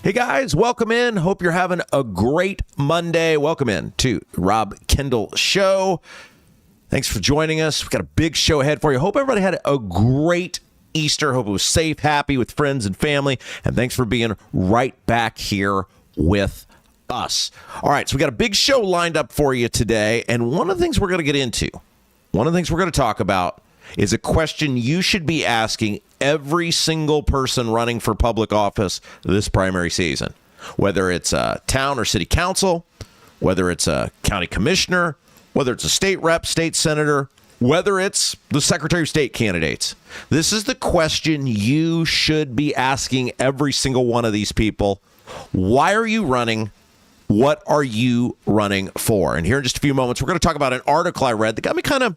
Hey guys, welcome in. Hope you're having a great Monday. Welcome in to Rob Kendall Show. Thanks for joining us. We've got a big show ahead for you. Hope everybody had a great Easter. Hope it was safe, happy with friends and family. And thanks for being right back here with us. All right, so we got a big show lined up for you today. And one of the things we're going to get into, one of the things we're going to talk about is a question you should be asking every single person running for public office this primary season, whether it's a town or city council, whether it's a county commissioner, whether it's a state rep, state senator, whether it's the Secretary of State candidates. This is the question you should be asking every single one of these people. Why are you running? What are you running for? And here in just a few moments, we're going to talk about an article I read that got me kind of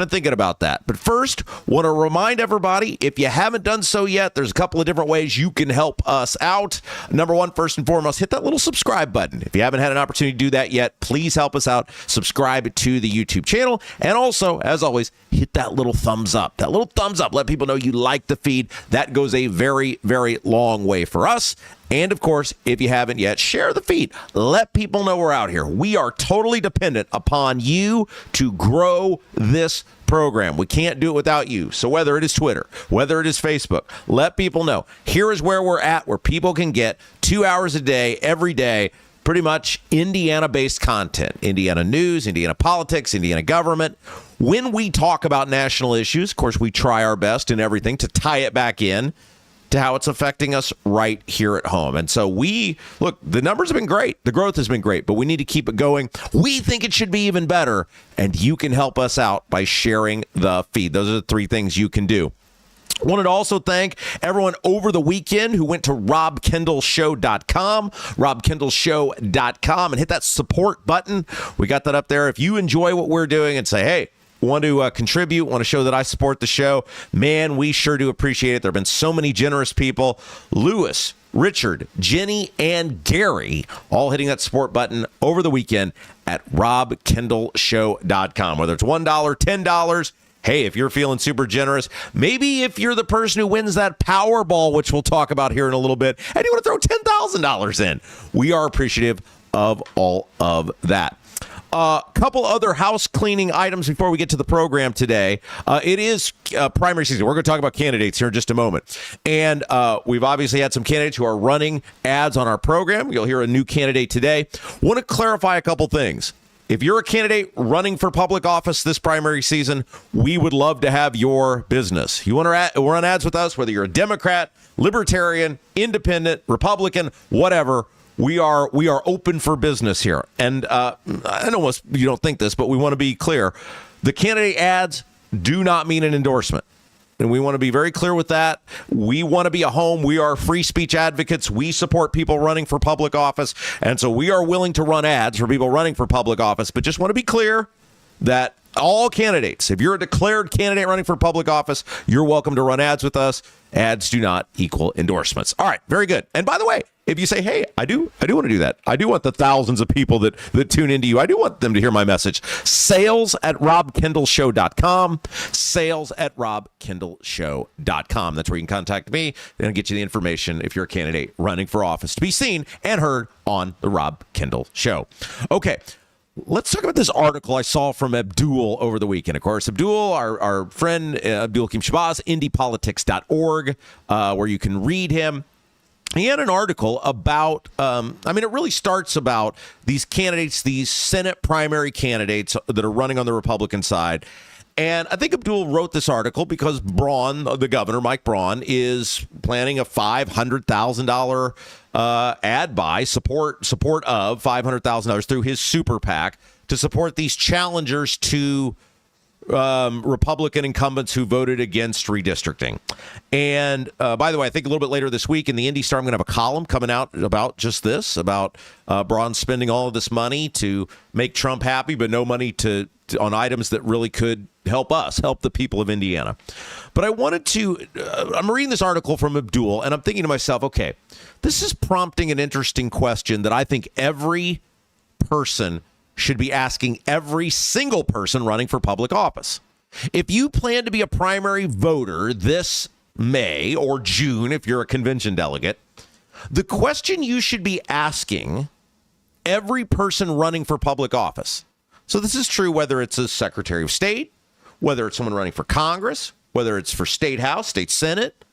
thinking about that. But first, want to remind everybody, if you haven't done so yet, there's a couple of different ways you can help us out. Number one, first and foremost, hit that little subscribe button. If you haven't had an opportunity to do that yet, please help us out. Subscribe to the YouTube channel. And also, as always, hit that little thumbs up. That little thumbs up. Let people know you like the feed. That goes a very, very long way for us. And, of course, if you haven't yet, share the feed. Let people know we're out here. We are totally dependent upon you to grow this program. We can't do it without you. So whether it is Twitter, whether it is Facebook, let people know. Here is where we're at, where people can get 2 hours a day, every day, pretty much Indiana-based content. Indiana news, Indiana politics, Indiana government. When we talk about national issues, of course, we try our best and everything to tie it back in to how it's affecting us right here at home. And so look, the numbers have been great. The growth has been great, but we need to keep it going. We think it should be even better, and you can help us out by sharing the feed. Those are the three things you can do. Wanted to also thank everyone over the weekend who went to robkendallshow.com, robkendallshow.com, and hit that support button. We got that up there. If you enjoy what we're doing and say, hey, want to contribute, want to show that I support the show, man, we sure do appreciate it. There have been so many generous people. Lewis, Richard, Jenny, and Gary all hitting that support button over the weekend at robkendallshow.com. Whether it's $1, $10, hey, if you're feeling super generous, maybe if you're the person who wins that Powerball, which we'll talk about here in a little bit, and you want to throw $10,000 in, we are appreciative of all of that. A couple other house cleaning items before we get to the program today. It is primary season. We're going to talk about candidates here in just a moment. And we've obviously had some candidates who are running ads on our program. You'll hear a new candidate today. Want to clarify a couple things. If you're a candidate running for public office this primary season, we would love to have your business. You want to run ads with us, whether you're a Democrat, Libertarian, Independent, Republican, whatever. We are open for business here. And I know you don't think this, but we want to be clear. The candidate ads do not mean an endorsement. And we want to be very clear with that. We want to be a home. We are free speech advocates. We support people running for public office. And so we are willing to run ads for people running for public office. But just want to be clear that all candidates, if you're a declared candidate running for public office, you're welcome to run ads with us. Ads do not equal endorsements. All right, very good. And by the way, if you say, hey, I do want to do that. I do want the thousands of people that tune into you. I do want them to hear my message. Sales at robkendallshow.com. Sales at robkendallshow.com. That's where you can contact me and get you the information if you're a candidate running for office to be seen and heard on the Rob Kendall Show. Okay. Let's talk about this article I saw from Abdul over the weekend. Of course, Abdul, our friend, Abdul Shabazz, indiepolitics.org, where you can read him. He had an article about, it really starts about these candidates, these Senate primary candidates that are running on the Republican side. And I think Abdul wrote this article because Braun, the governor, Mike Braun, is planning a $500,000 ad buy, support of $500,000 through his super PAC to support these challengers to Republican incumbents who voted against redistricting. And by the way, I think a little bit later this week in the Indy Star, I'm going to have a column coming out about just this, about Braun spending all of this money to make Trump happy, but no money on items that really could help the people of Indiana. But I wanted to, I'm reading this article from Abdul, and I'm thinking to myself, okay, this is prompting an interesting question that I think every person should be asking every single person running for public office. If you plan to be a primary voter this May or June, if you're a convention delegate, The question you should be asking every person running for public office. So this is true whether it's a Secretary of State, whether it's someone running for Congress, whether it's for State House, State Senate,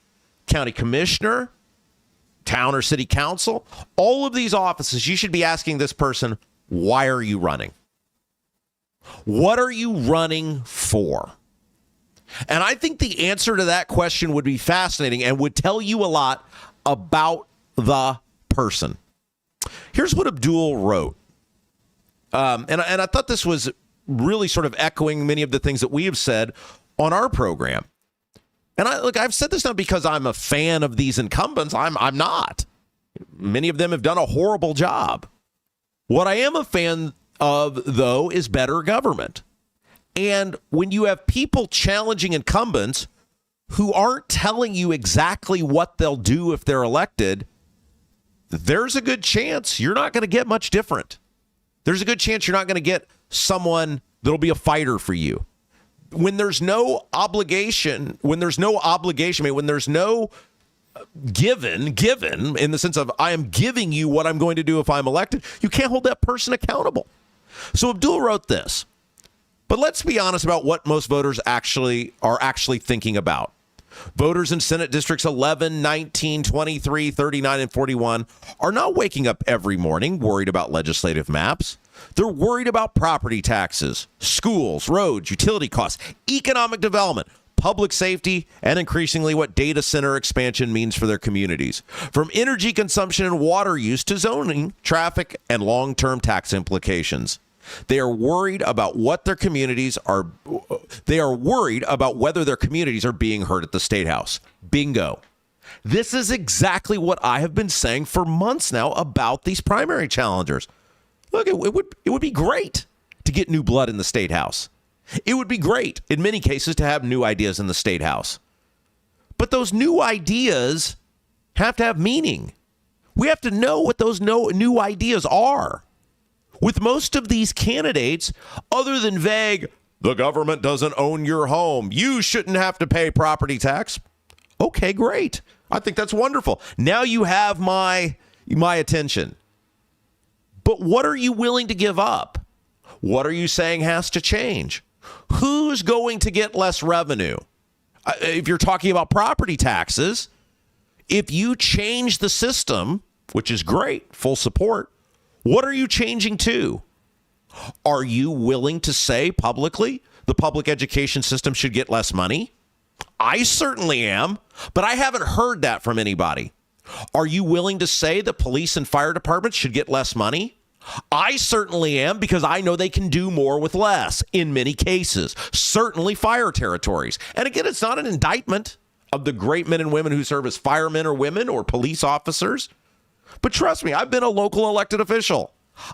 County Commissioner, Town or City Council. All of these offices, you should be asking this person, why are you running? What are you running for? And I think the answer to that question would be fascinating and would tell you a lot about the person. Here's what Abdul wrote. And I thought this was really sort of echoing many of the things that we have said on our program. And I've said this not because I'm a fan of these incumbents. I'm not. Many of them have done a horrible job. What I am a fan of, though, is better government. And when you have people challenging incumbents who aren't telling you exactly what they'll do if they're elected, there's a good chance you're not going to get much different. There's a good chance you're not going to get someone that'll be a fighter for you. When there's no obligation, when there's no given in the sense of I am giving you what I'm going to do if I'm elected, you can't hold that person accountable. So Abdul wrote this. But let's be honest about what most voters are actually thinking about. Voters in Senate Districts 11, 19, 23, 39, and 41 are not waking up every morning worried about legislative maps. They're worried about property taxes, schools, roads, utility costs, economic development, public safety, and increasingly what data center expansion means for their communities. From energy consumption and water use to zoning, traffic, and long-term tax implications. They are worried about what their communities are. They are worried about whether their communities are being heard at the State House. Bingo. This is exactly what I have been saying for months now about these primary challengers. Look, it would be great to get new blood in the State House. It would be great, in many cases, to have new ideas in the State House. But those new ideas have to have meaning. We have to know what those new ideas are. With most of these candidates, other than vague, the government doesn't own your home, you shouldn't have to pay property tax. Okay, great. I think that's wonderful. Now you have my attention. But what are you willing to give up? What are you saying has to change? Who's going to get less revenue? If you're talking about property taxes, if you change the system, which is great, full support, what are you changing to? Are you willing to say publicly the public education system should get less money? I certainly am, but I haven't heard that from anybody. Are you willing to say the police and fire departments should get less money? I certainly am, because I know they can do more with less in many cases, certainly fire territories. And again, it's not an indictment of the great men and women who serve as firemen or women or police officers. But trust me, I've been a local elected official.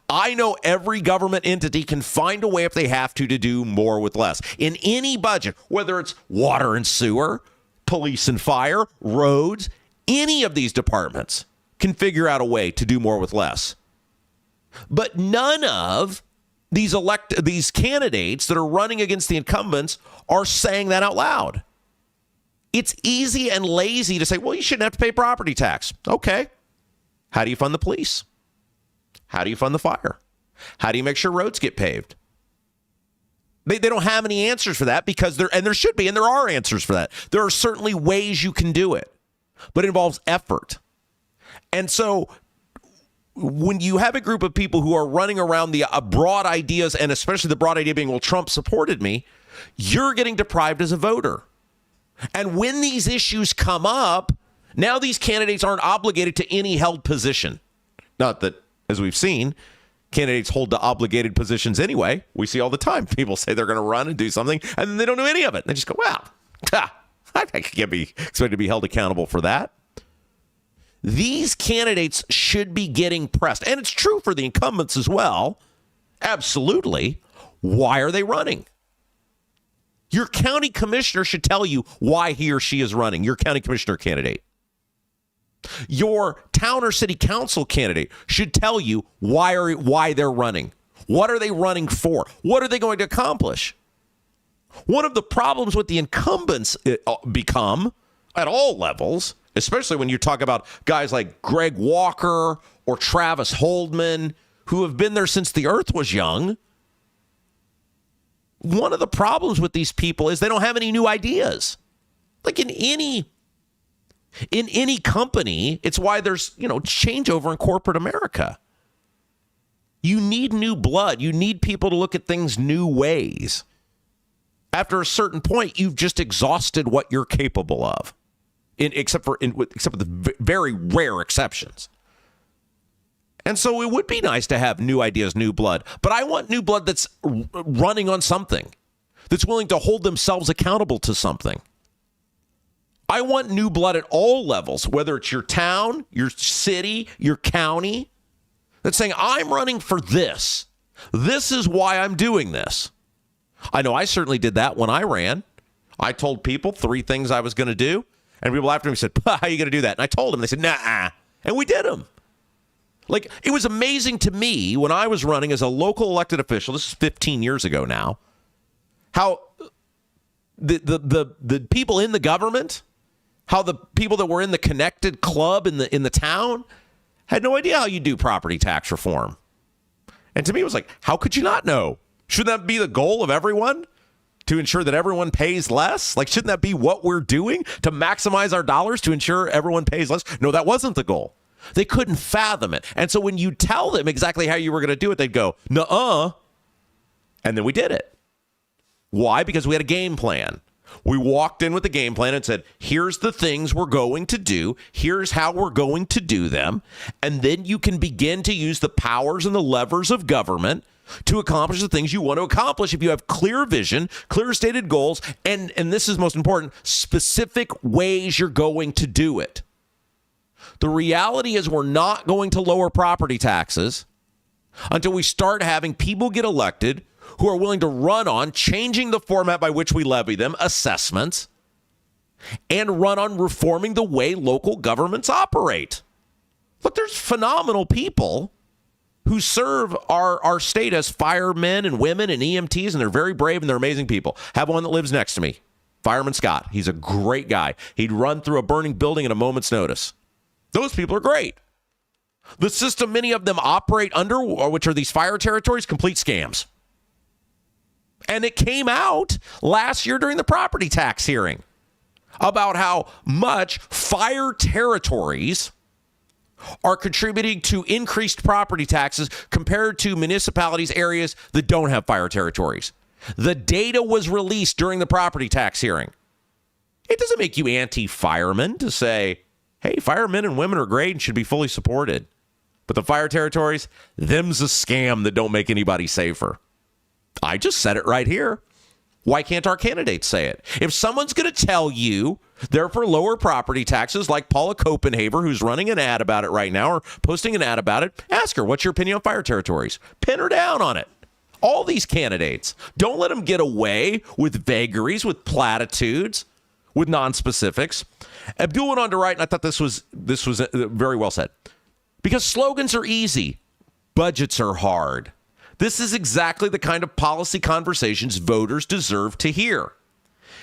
I know every government entity can find a way if they have to do more with less. In any budget, whether it's water and sewer, police and fire, roads, any of these departments can figure out a way to do more with less. But none of these candidates that are running against the incumbents are saying that out loud. It's easy and lazy to say, well, you shouldn't have to pay property tax. Okay. How do you fund the police? How do you fund the fire? How do you make sure roads get paved? They don't have any answers for that, because there should be, and there are answers for that. There are certainly ways you can do it, but it involves effort. And so when you have a group of people who are running around the broad ideas, and especially the broad idea being, well, Trump supported me, you're getting deprived as a voter. And when these issues come up, now these candidates aren't obligated to any held position. Not that, as we've seen, candidates hold to obligated positions anyway. We see all the time. People say they're going to run and do something, and then they don't do any of it. They just go, well, I can't be expected to be held accountable for that. These candidates should be getting pressed. And it's true for the incumbents as well. Absolutely. Why are they running? Your county commissioner should tell you why he or she is running, your county commissioner candidate. Your town or city council candidate should tell you why they're running. What are they running for? What are they going to accomplish? One of the problems with the incumbents become at all levels, especially when you talk about guys like Greg Walker or Travis Holdman, who have been there since the earth was young. One of the problems with these people is they don't have any new ideas. Like in any company, it's why there's, changeover in corporate America. You need new blood. You need people to look at things new ways. After a certain point, you've just exhausted what you're capable of, except for the very rare exceptions. And so it would be nice to have new ideas, new blood. But I want new blood that's running on something, that's willing to hold themselves accountable to something. I want new blood at all levels, whether it's your town, your city, your county, that's saying, I'm running for this. This is why I'm doing this. I know I certainly did that when I ran. I told people 3 things I was going to do. And people after me said, how are you going to do that? And I told them. They said, nah. And we did them. Like, it was amazing to me when I was running as a local elected official, this is 15 years ago now, how the people in the government, how the people that were in the connected club in the town had no idea how you do property tax reform. And to me, it was like, how could you not know? Shouldn't that be the goal of everyone? To ensure that everyone pays less? Like, shouldn't that be what we're doing? To maximize our dollars to ensure everyone pays less? No, that wasn't the goal. They couldn't fathom it. And so when you tell them exactly how you were going to do it, they'd go, nuh-uh. And then we did it. Why? Because we had a game plan. We walked in with a game plan and said, here's the things we're going to do. Here's how we're going to do them. And then you can begin to use the powers and the levers of government to accomplish the things you want to accomplish if you have clear vision, clear stated goals, and this is most important, specific ways you're going to do it. The reality is we're not going to lower property taxes until we start having people get elected who are willing to run on changing the format by which we levy them, assessments, and run on reforming the way local governments operate. Look, there's phenomenal people who serve our state as firemen and women and EMTs, and they're very brave and they're amazing people. Have one that lives next to me, Fireman Scott. He's a great guy. He'd run through a burning building at a moment's notice. Those people are great. The system many of them operate under, which are these fire territories, complete scams. And it came out last year during the property tax hearing about how much fire territories are contributing to increased property taxes compared to municipalities, areas that don't have fire territories. The data was released during the property tax hearing. It doesn't make you anti-firemen to say, hey, firemen and women are great and should be fully supported. But the fire territories, them's a scam that don't make anybody safer. I just said it right here. Why can't our candidates say it? If someone's going to tell you they're for lower property taxes, like Paula Copenhaver, who's running an ad about it right now, or posting an ad about it, ask her, what's your opinion on fire territories? Pin her down on it. All these candidates, don't let them get away with vagaries, with platitudes, with non-specifics. Abdul went on to write, and I thought this was very well said. Because slogans are easy, budgets are hard. This is exactly the kind of policy conversations voters deserve to hear.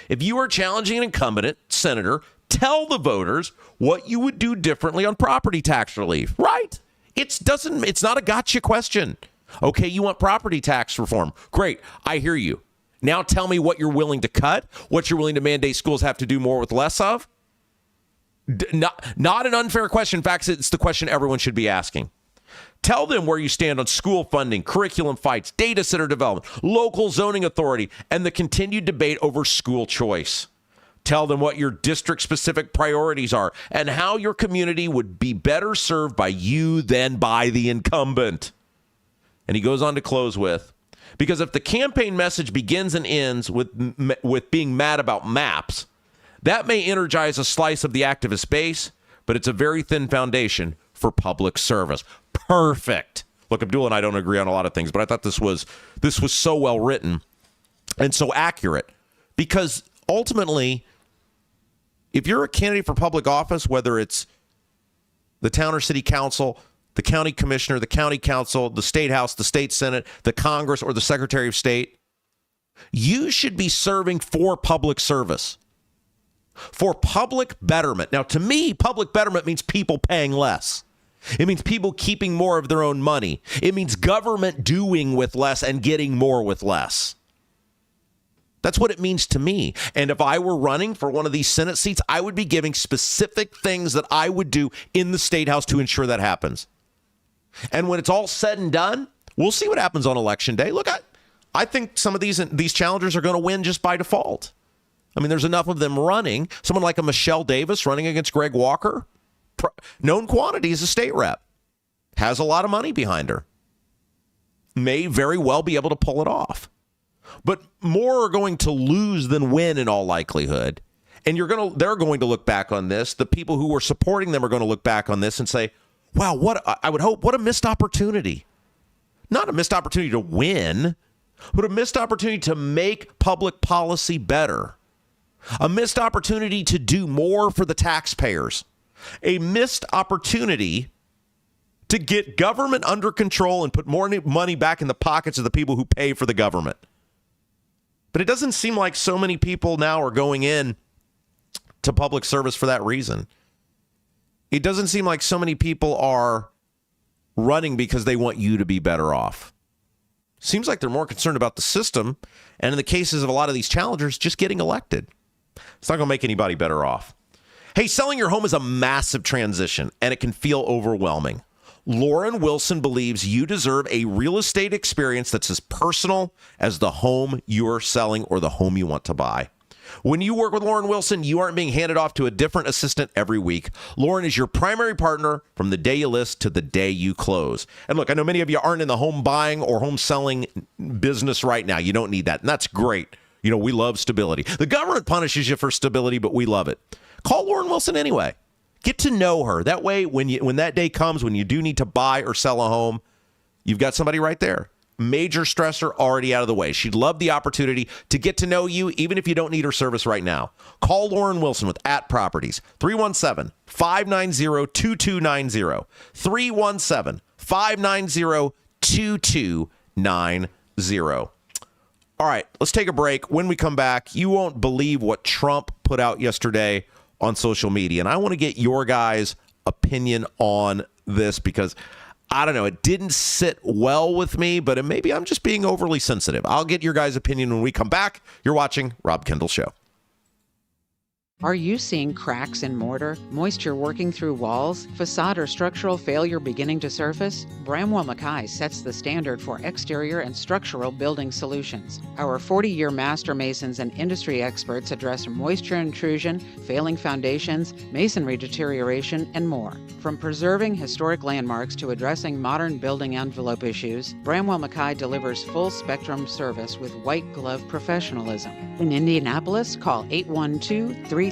If you are challenging an incumbent senator, tell the voters what you would do differently on property tax relief, right? It's not a gotcha question. Okay, you want property tax reform. Great, I hear you. Now tell me what you're willing to cut, what you're willing to mandate schools have to do more with less of. Not an unfair question. In fact, it's the question everyone should be asking. Tell them where you stand on school funding, curriculum fights, data center development, local zoning authority, and the continued debate over school choice. Tell them what your district-specific priorities are and how your community would be better served by you than by the incumbent. And he goes on to close with, because if the campaign message begins and ends with being mad about maps, that may energize a slice of the activist base, but it's a very thin foundation for public service. Perfect. Look, Abdul and I don't agree on a lot of things, but I thought this was so well written and so accurate, because ultimately, if you're a candidate for public office, whether it's the town or city council, the county commissioner, the county council, the state house, the state senate, the Congress, or the secretary of state, you should be serving for public service. for public betterment. Now, to me, public betterment means people paying less. It means people keeping more of their own money. It means government doing with less and getting more with less. That's what it means to me. And if I were running for one of these Senate seats, I would be giving specific things that I would do in the State House to ensure that happens. And when it's all said and done, we'll see what happens on Election Day. Look, I think some of these challengers are going to win just by default. I mean, there's enough of them running. Someone like a Michelle Davis running against Greg Walker, known quantity as a state rep, has a lot of money behind her. May very well be able to pull it off. But more are going to lose than win in all likelihood. And they're going to look back on this. The people who were supporting them are going to look back on this and say, wow, what a missed opportunity. Not a missed opportunity to win, but a missed opportunity to make public policy better. A missed opportunity to do more for the taxpayers. A missed opportunity to get government under control and put more money back in the pockets of the people who pay for the government. But it doesn't seem like so many people now are going in to public service for that reason. It doesn't seem like so many people are running because they want you to be better off. Seems like they're more concerned about the system, and in the cases of a lot of these challengers, just getting elected. It's not going to make anybody better off. Hey, selling your home is a massive transition, and it can feel overwhelming. Lauren Wilson believes you deserve a real estate experience that's as personal as the home you're selling or the home you want to buy. When you work with Lauren Wilson, you aren't being handed off to a different assistant every week. Lauren is your primary partner from the day you list to the day you close. And look, I know many of you aren't in the home buying or home selling business right now. You don't need that, and that's great. You know, we love stability. The government punishes you for stability, but we love it. Call Lauren Wilson anyway. Get to know her. That way, when that day comes, when you do need to buy or sell a home, you've got somebody right there. Major stressor already out of the way. She'd love the opportunity to get to know you, even if you don't need her service right now. Call Lauren Wilson with At Properties, 317-590-2290, 317-590-2290. All right, let's take a break. When we come back, you won't believe what Trump put out yesterday on social media. And I want to get your guys' opinion on this because, I don't know, it didn't sit well with me, but maybe I'm just being overly sensitive. I'll get your guys' opinion when we come back. You're watching Rob Kendall Show. Are you seeing cracks in mortar, moisture working through walls, facade or structural failure beginning to surface? Bramwell Mackay sets the standard for exterior and structural building solutions. Our 40-year master masons and industry experts address moisture intrusion, failing foundations, masonry deterioration, and more. From preserving historic landmarks to addressing modern building envelope issues, Bramwell Mackay delivers full-spectrum service with white-glove professionalism. In Indianapolis, call 812-33-BRICK, 812-33-BRICK.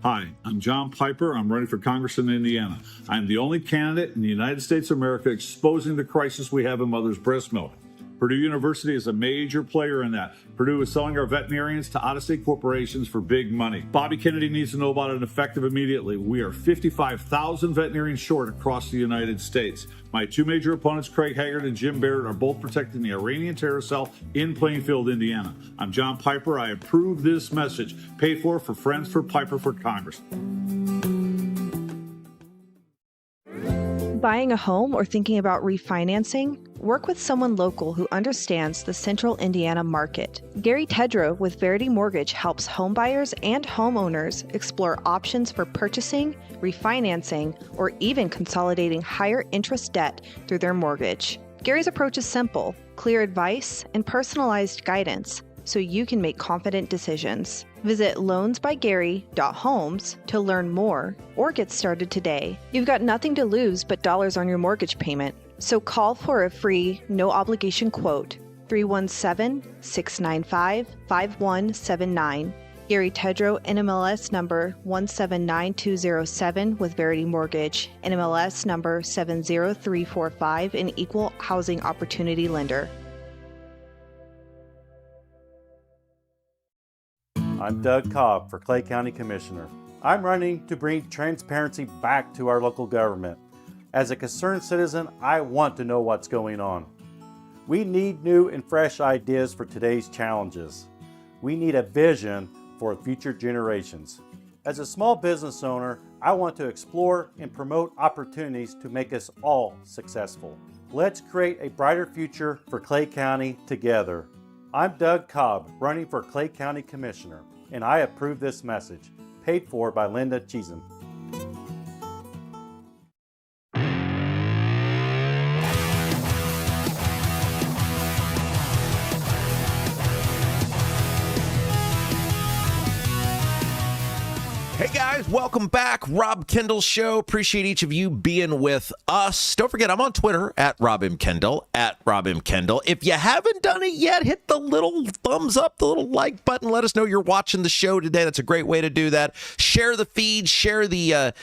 Hi, I'm John Piper. I'm running for Congress in Indiana. I'm the only candidate in the United States of America exposing the crisis we have in mother's breast milk. Purdue University is a major player in that. Purdue is selling our veterinarians to out-of-state corporations for big money. Bobby Kennedy needs to know about it effective immediately. We are 55,000 veterinarians short across the United States. My two major opponents, Craig Haggard and Jim Barrett, are both protecting the Iranian terror cell in Plainfield, Indiana. I'm John Piper. I approve this message. Paid for Friends for Piper for Congress. Buying a home or thinking about refinancing? Work with someone local who understands the central Indiana market. Gary Tedrow with Verity Mortgage helps homebuyers and homeowners explore options for purchasing, refinancing, or even consolidating higher interest debt through their mortgage. Gary's approach is simple, clear advice, and personalized guidance so you can make confident decisions. Visit loansbygary.homes to learn more or get started today. You've got nothing to lose but dollars on your mortgage payment. So call for a free, no-obligation quote, 317-695-5179. Gary Tedrow, NMLS number 179207 with Verity Mortgage, NMLS number 70345, an equal housing opportunity lender. I'm Doug Cobb for Clay County Commissioner. I'm running to bring transparency back to our local government. As a concerned citizen, I want to know what's going on. We need new and fresh ideas for today's challenges. We need a vision for future generations. As a small business owner, I want to explore and promote opportunities to make us all successful. Let's create a brighter future for Clay County together. I'm Doug Cobb, running for Clay County Commissioner, and I approve this message. Paid for by Linda Cheatham. Hey guys, welcome back. Rob Kendall Show. Appreciate each of you being with us. Don't forget, I'm on Twitter at Rob M. Kendall, at Rob M. Kendall. If you haven't done it yet, hit the little thumbs up, the little like button. Let us know you're watching the show today. That's a great way to do that. Share the feed, share the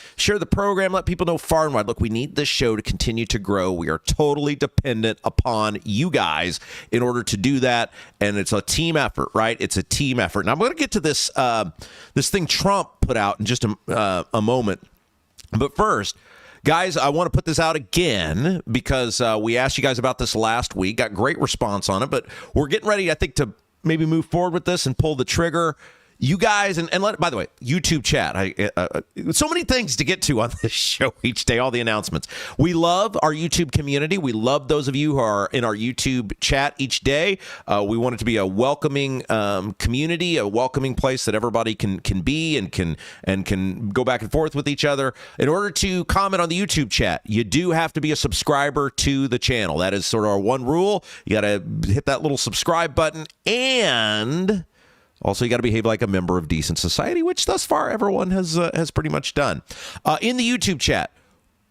program. Let people know far and wide. Look, we need this show to continue to grow. We are totally dependent upon you guys in order to do that. And it's a team effort, right? It's a team effort. And I'm going to get to this thing Trump put out in just a moment. But first, guys, I want to put this out again because we asked you guys about this last week. Got great response on it, but we're getting ready, I think, to maybe move forward with this and pull the trigger. You guys, and by the way, YouTube chat. So many things to get to on this show each day, all the announcements. We love our YouTube community. We love those of you who are in our YouTube chat each day. We want it to be a welcoming community, a welcoming place that everybody can be and can go back and forth with each other. In order to comment on the YouTube chat, you do have to be a subscriber to the channel. That is sort of our one rule. You got to hit that little subscribe button, and also, you got to behave like a member of decent society, which thus far everyone has pretty much done. In the YouTube chat,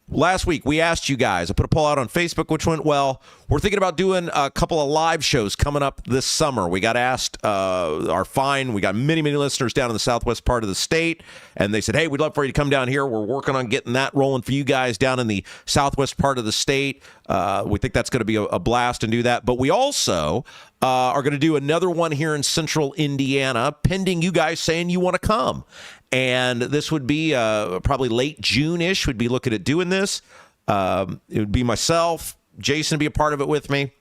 last week we asked you guys, I put a poll out on Facebook, which went well. We're thinking about doing a couple of live shows coming up this summer. We got asked, we got many listeners down in the southwest part of the state, and they said, hey, we'd love for you to come down here. We're working on getting that rolling for you guys down in the southwest part of the state. We think that's going to be a blast and do that. But we also are going to do another one here in central Indiana, pending you guys saying you want to come. And this would be probably late June-ish. We'd be looking at doing this. It would be myself, Jason would be a part of it with me.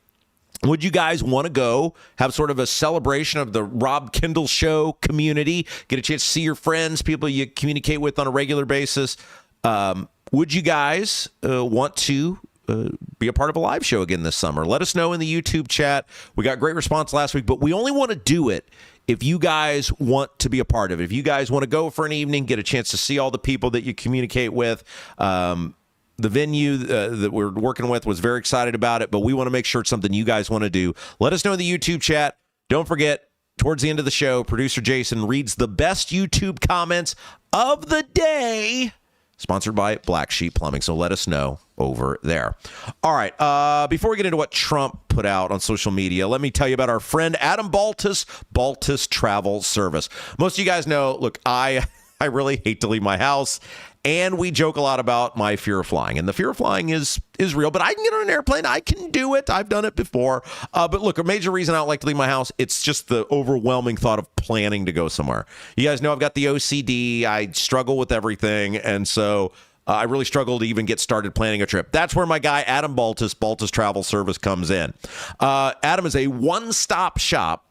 Would you guys want to go have sort of a celebration of the Rob Kendall Show community, get a chance to see your friends, people you communicate with on a regular basis? Would you guys want to be a part of a live show again this summer? Let us know in the YouTube chat. We got great response last week, but we only want to do it if you guys want to be a part of it. If you guys want to go for an evening, get a chance to see all the people that you communicate with. The venue that we're working with was very excited about it, but we want to make sure it's something you guys want to do. Let us know in the YouTube chat. Don't forget, towards the end of the show, producer Jason reads the best YouTube comments of the day, sponsored by Black Sheep Plumbing. So let us know over there. All right. Before we get into what Trump put out on social media, let me tell you about our friend Adam Baltus, Baltus Travel Service. Most of you guys know, look, I really hate to leave my house. And we joke a lot about my fear of flying. And the fear of flying is real, but I can get on an airplane. I can do it. I've done it before. But look, a major reason I don't like to leave my house, it's just the overwhelming thought of planning to go somewhere. You guys know I've got the OCD. I struggle with everything. And so I really struggle to even get started planning a trip. That's where my guy, Adam Baltus, Baltus Travel Service, comes in. Adam is a one-stop shop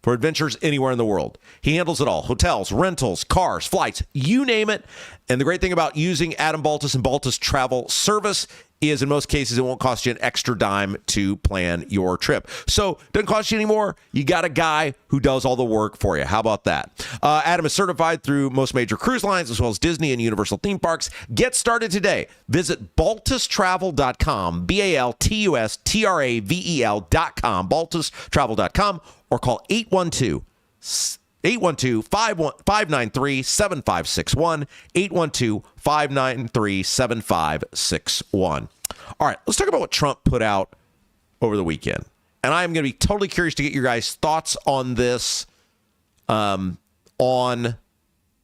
for adventures anywhere in the world. He handles it all. Hotels, rentals, cars, flights, you name it. And the great thing about using Adam Baltus and Baltus Travel Service is in most cases it won't cost you an extra dime to plan your trip. So it doesn't cost you any more. You got a guy who does all the work for you. How about that? Adam is certified through most major cruise lines as well as Disney and Universal theme parks. Get started today. Visit baltustravel.com, BALTUSTRAVEL.com, baltustravel.com, or call 812-593-7561, 812-593-7561. All right, let's talk about what Trump put out over the weekend. And I'm going to be totally curious to get your guys' thoughts on this in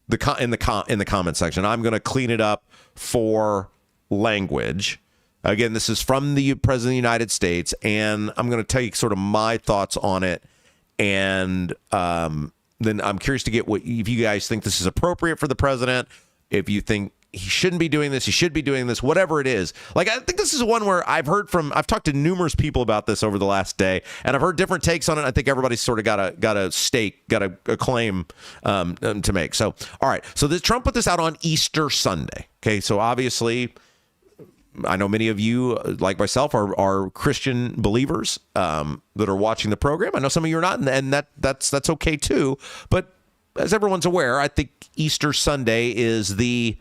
the comment section. I'm going to clean it up for language. Again, this is from the President of the United States, and I'm going to tell you sort of my thoughts on it. And then I'm curious to get if you guys think this is appropriate for the president, if you think he shouldn't be doing this, he should be doing this, whatever it is. Like, I think this is one where I've talked to numerous people about this over the last day, and I've heard different takes on it. I think everybody's sort of got a claim to make. So, all right. So Trump put this out on Easter Sunday. Okay. So obviously, I know many of you, like myself, are Christian believers that are watching the program. I know some of you are not, and that's okay too. But as everyone's aware, I think Easter Sunday is the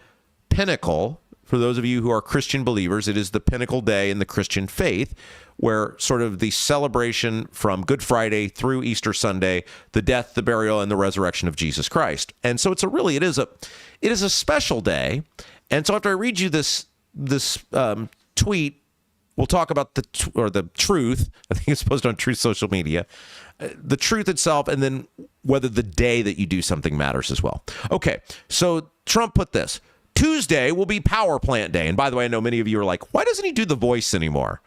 pinnacle. For those of you who are Christian believers, it is the pinnacle day in the Christian faith, where sort of the celebration from Good Friday through Easter Sunday, the death, the burial, and the resurrection of Jesus Christ. And so it is a special day. And so after I read you this tweet, we'll talk about the truth. I think it's posted on Truth Social Media, the truth itself, and then whether the day that you do something matters as well. Okay, so Trump put this: Tuesday will be Power Plant Day. And by the way, I know many of you are like, why doesn't he do The Voice anymore?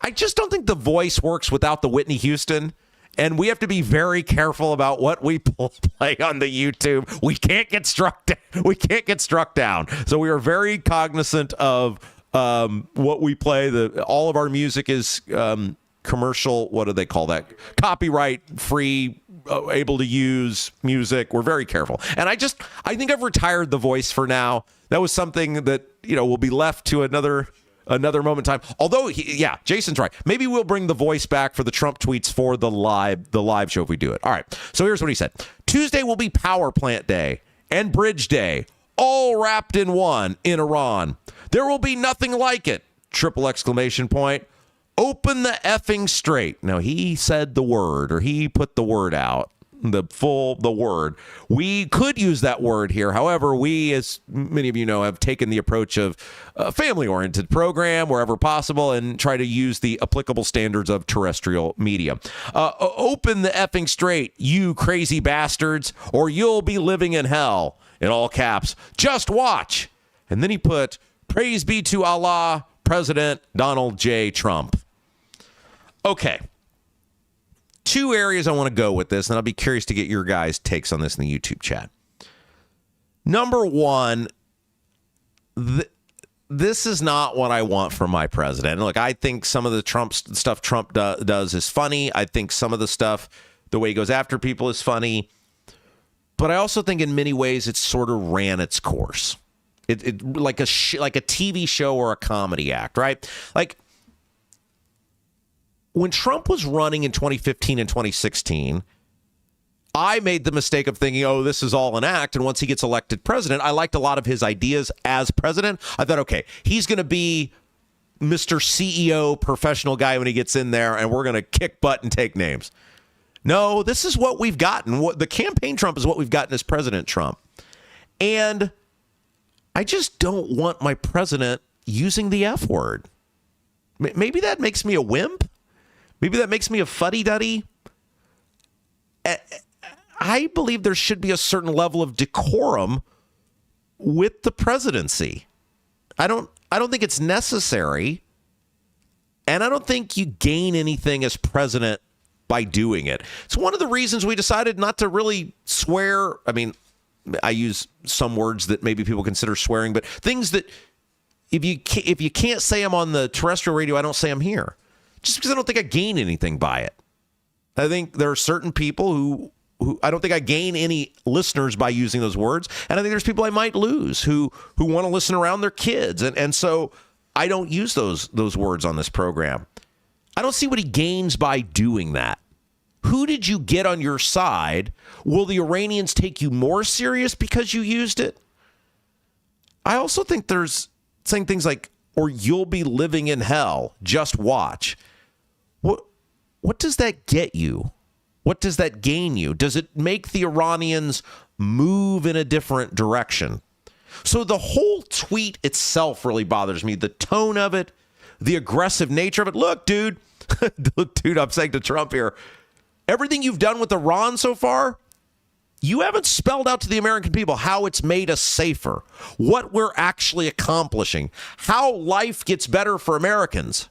I just don't think The Voice works without the Whitney Houston. And we have to be very careful about what we play on the YouTube. We can't get struck down. We can't get struck down. So we are very cognizant of what we play. All of our music is commercial. What do they call that? Copyright free, able to use music. We're very careful. And I think I've retired The Voice for now. That was something that, will be left to another moment in time. Although, Jason's right. Maybe we'll bring The Voice back for the Trump tweets for the live show if we do it. All right. So here's what he said. Tuesday will be Power Plant Day and Bridge Day, all wrapped in one in Iran. There will be nothing like it. Triple exclamation point. Open the effing straight. Now, he said the word, or he put the word out. The word. We could use that word here. However, we, as many of you know, have taken the approach of a family-oriented program wherever possible and try to use the applicable standards of terrestrial media. Open the effing straight, you crazy bastards, or you'll be living in hell, in all caps. Just watch. And then he put, praise be to Allah, President Donald J. Trump. Okay. Two areas I want to go with this, and I'll be curious to get your guys' takes on this in the YouTube chat. Number one, this is not what I want from my president. Look, I think some of the stuff Trump does is funny. I think some of the stuff, the way he goes after people, is funny. But I also think in many ways it sort of ran its course. It like a TV show or a comedy act, right? Like, when Trump was running in 2015 and 2016, I made the mistake of thinking, oh, this is all an act. And once he gets elected president, I liked a lot of his ideas as president. I thought, okay, he's going to be Mr. CEO professional guy when he gets in there, and we're going to kick butt and take names. No, this is what we've gotten. The campaign Trump is what we've gotten as President Trump. And I just don't want my president using the F word. Maybe that makes me a wimp. Maybe that makes me a fuddy-duddy. I believe there should be a certain level of decorum with the presidency. I don't think it's necessary, and I don't think you gain anything as president by doing it. It's one of the reasons we decided not to really swear. I mean, I use some words that maybe people consider swearing, but things that if you can't say them on the terrestrial radio, I don't say them here. Just because I don't think I gain anything by it. I think there are certain people who I don't think I gain any listeners by using those words. And I think there's people I might lose who want to listen around their kids. And so I don't use those words on this program. I don't see what he gains by doing that. Who did you get on your side? Will the Iranians take you more serious because you used it? I also think there's saying things like, or you'll be living in hell, just watch. What does that get you? What does that gain you? Does it make the Iranians move in a different direction? So the whole tweet itself really bothers me. The tone of it, the aggressive nature of it. Look, dude, I'm saying to Trump here, everything you've done with Iran so far, you haven't spelled out to the American people how it's made us safer, what we're actually accomplishing, how life gets better for Americans.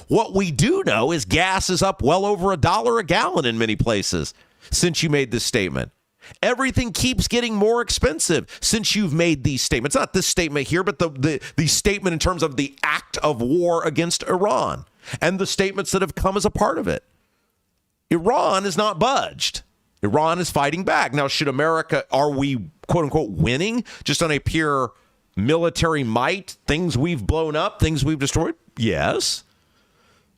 What we do know is gas is up well over $1 a gallon in many places since you made this statement. Everything keeps getting more expensive since you've made these statements. Not this statement here, but the statement in terms of the act of war against Iran and the statements that have come as a part of it. Iran is not budged. Iran is fighting back. Now, are we, quote unquote, winning just on a pure military might? Things we've blown up, things we've destroyed? Yes.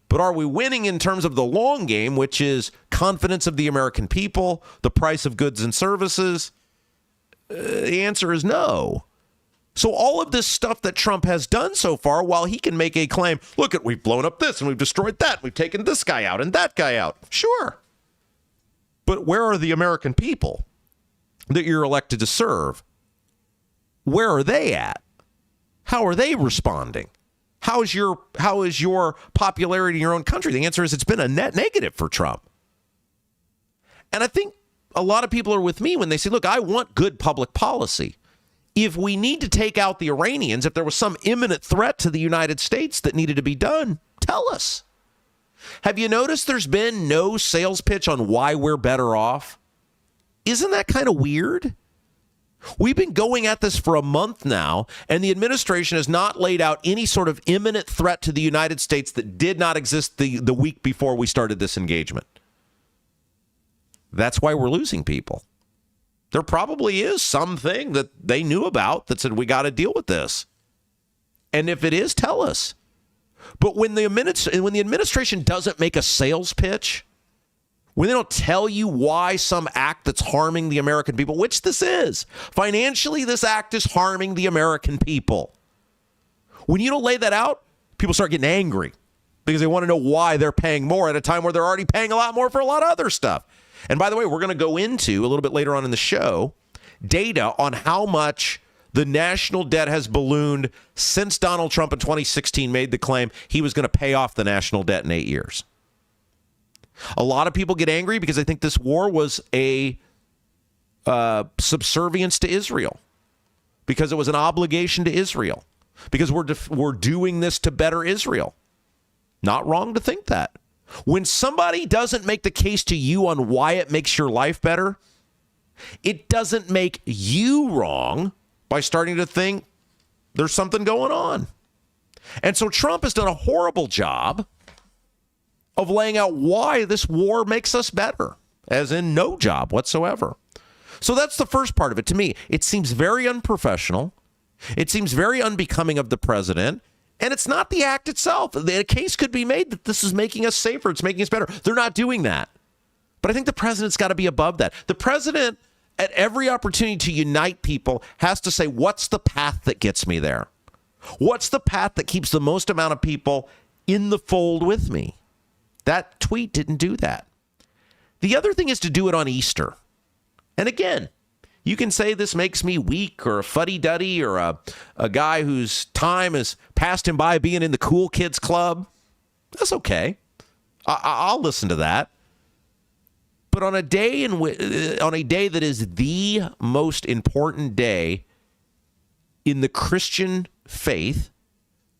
But are we winning in terms of the long game, which is confidence of the American people, the price of goods and services? The answer is no. So all of this stuff that Trump has done so far, while he can make a claim, look, we've blown up this and we've destroyed that, we've taken this guy out and that guy out. Sure. But where are the American people that you're elected to serve? Where are they at? How are they responding? How is your popularity in your own country? The answer is it's been a net negative for Trump. And I think a lot of people are with me when they say, look, I want good public policy. If we need to take out the Iranians, if there was some imminent threat to the United States that needed to be done, tell us. Have you noticed there's been no sales pitch on why we're better off? Isn't that kind of weird? We've been going at this for a month now, and the administration has not laid out any sort of imminent threat to the United States that did not exist the week before we started this engagement. That's why we're losing people. There probably is something that they knew about that said, we got to deal with this. And if it is, tell us. But when the administration doesn't make a sales pitch, when they don't tell you why some act that's harming the American people, which this is, financially, this act is harming the American people. When you don't lay that out, people start getting angry because they want to know why they're paying more at a time where they're already paying a lot more for a lot of other stuff. And by the way, we're going to go into, a little bit later on in the show, data on how much the national debt has ballooned since Donald Trump in 2016 made the claim he was going to pay off the national debt in 8 years. A lot of people get angry because they think this war was a subservience to Israel, because it was an obligation to Israel, because we're doing this to better Israel. Not wrong to think that. When somebody doesn't make the case to you on why it makes your life better, it doesn't make you wrong by starting to think there's something going on. And so Trump has done a horrible job of laying out why this war makes us better, as in no job whatsoever. So that's the first part of it. To me, it seems very unprofessional. It seems very unbecoming of the president. And it's not the act itself. The case could be made that this is making us safer. It's making us better. They're not doing that. But I think the president's got to be above that. The president, at every opportunity to unite people, has to say, what's the path that gets me there? What's the path that keeps the most amount of people in the fold with me? That tweet didn't do that. The other thing is to do it on Easter. And again, you can say this makes me weak or a fuddy-duddy or a guy whose time has passed him by being in the cool kids club. That's okay. I'll listen to that. But on a day that is the most important day in the Christian faith,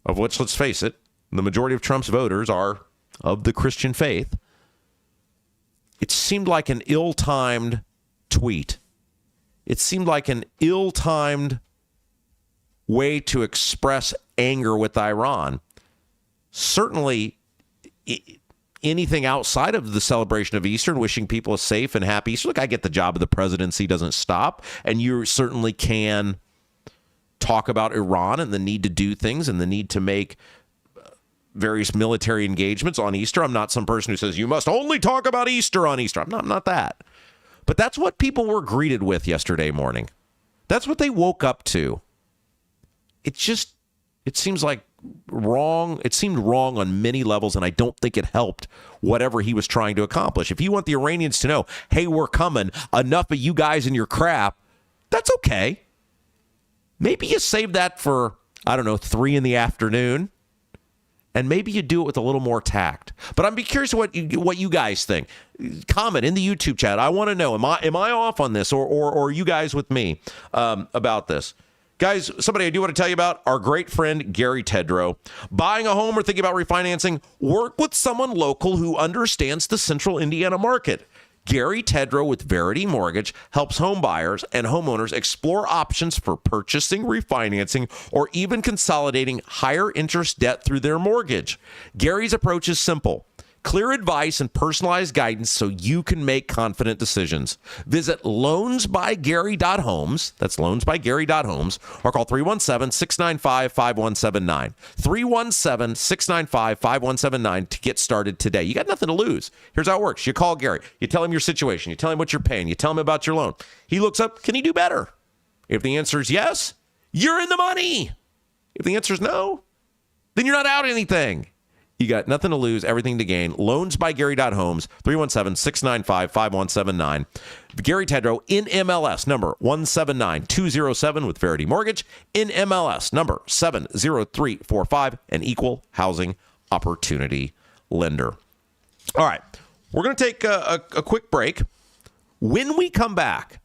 of which, let's face it, the majority of Trump's voters are of the Christian faith, it seemed like an ill-timed tweet. It seemed like an ill-timed way to express anger with Iran. Certainly, anything outside of the celebration of Easter and wishing people a safe and happy Easter. Look, I get the job of the presidency doesn't stop, and you certainly can talk about Iran and the need to do things and the need to make various military engagements on Easter. I'm not some person who says you must only talk about Easter on Easter. I'm not that. But that's what people were greeted with yesterday morning. That's what they woke up to. It seems like wrong. It seemed wrong on many levels, and I don't think it helped whatever he was trying to accomplish. If you want the Iranians to know, hey, we're coming, enough of you guys and your crap, that's okay. Maybe you save that for, 3 in the afternoon. And maybe you do it with a little more tact. But I'm curious what you guys think. Comment in the YouTube chat. I want to know, am I off on this, or are you guys with me about this? Guys, somebody I do want to tell you about, our great friend Gary Tedrow. Buying a home or thinking about refinancing, work with someone local who understands the central Indiana market. Gary Tedrow with Verity Mortgage helps home buyers and homeowners explore options for purchasing, refinancing, or even consolidating higher interest debt through their mortgage. Gary's approach is simple. Clear advice and personalized guidance so you can make confident decisions. Visit loansbygary.homes, that's loansbygary.homes, or call 317-695-5179. 317-695-5179 to get started today. You got nothing to lose. Here's how it works. You call Gary. You tell him your situation. You tell him what you're paying. You tell him about your loan. He looks up, can he do better? If the answer is yes, you're in the money. If the answer is no, then you're not out anything. You got nothing to lose, everything to gain. Loansbygary.homes, 317-695-5179. Gary Tedrow in MLS, number 179207 with Verity Mortgage. In MLS, number 70345, an equal housing opportunity lender. All right, we're going to take a quick break. When we come back,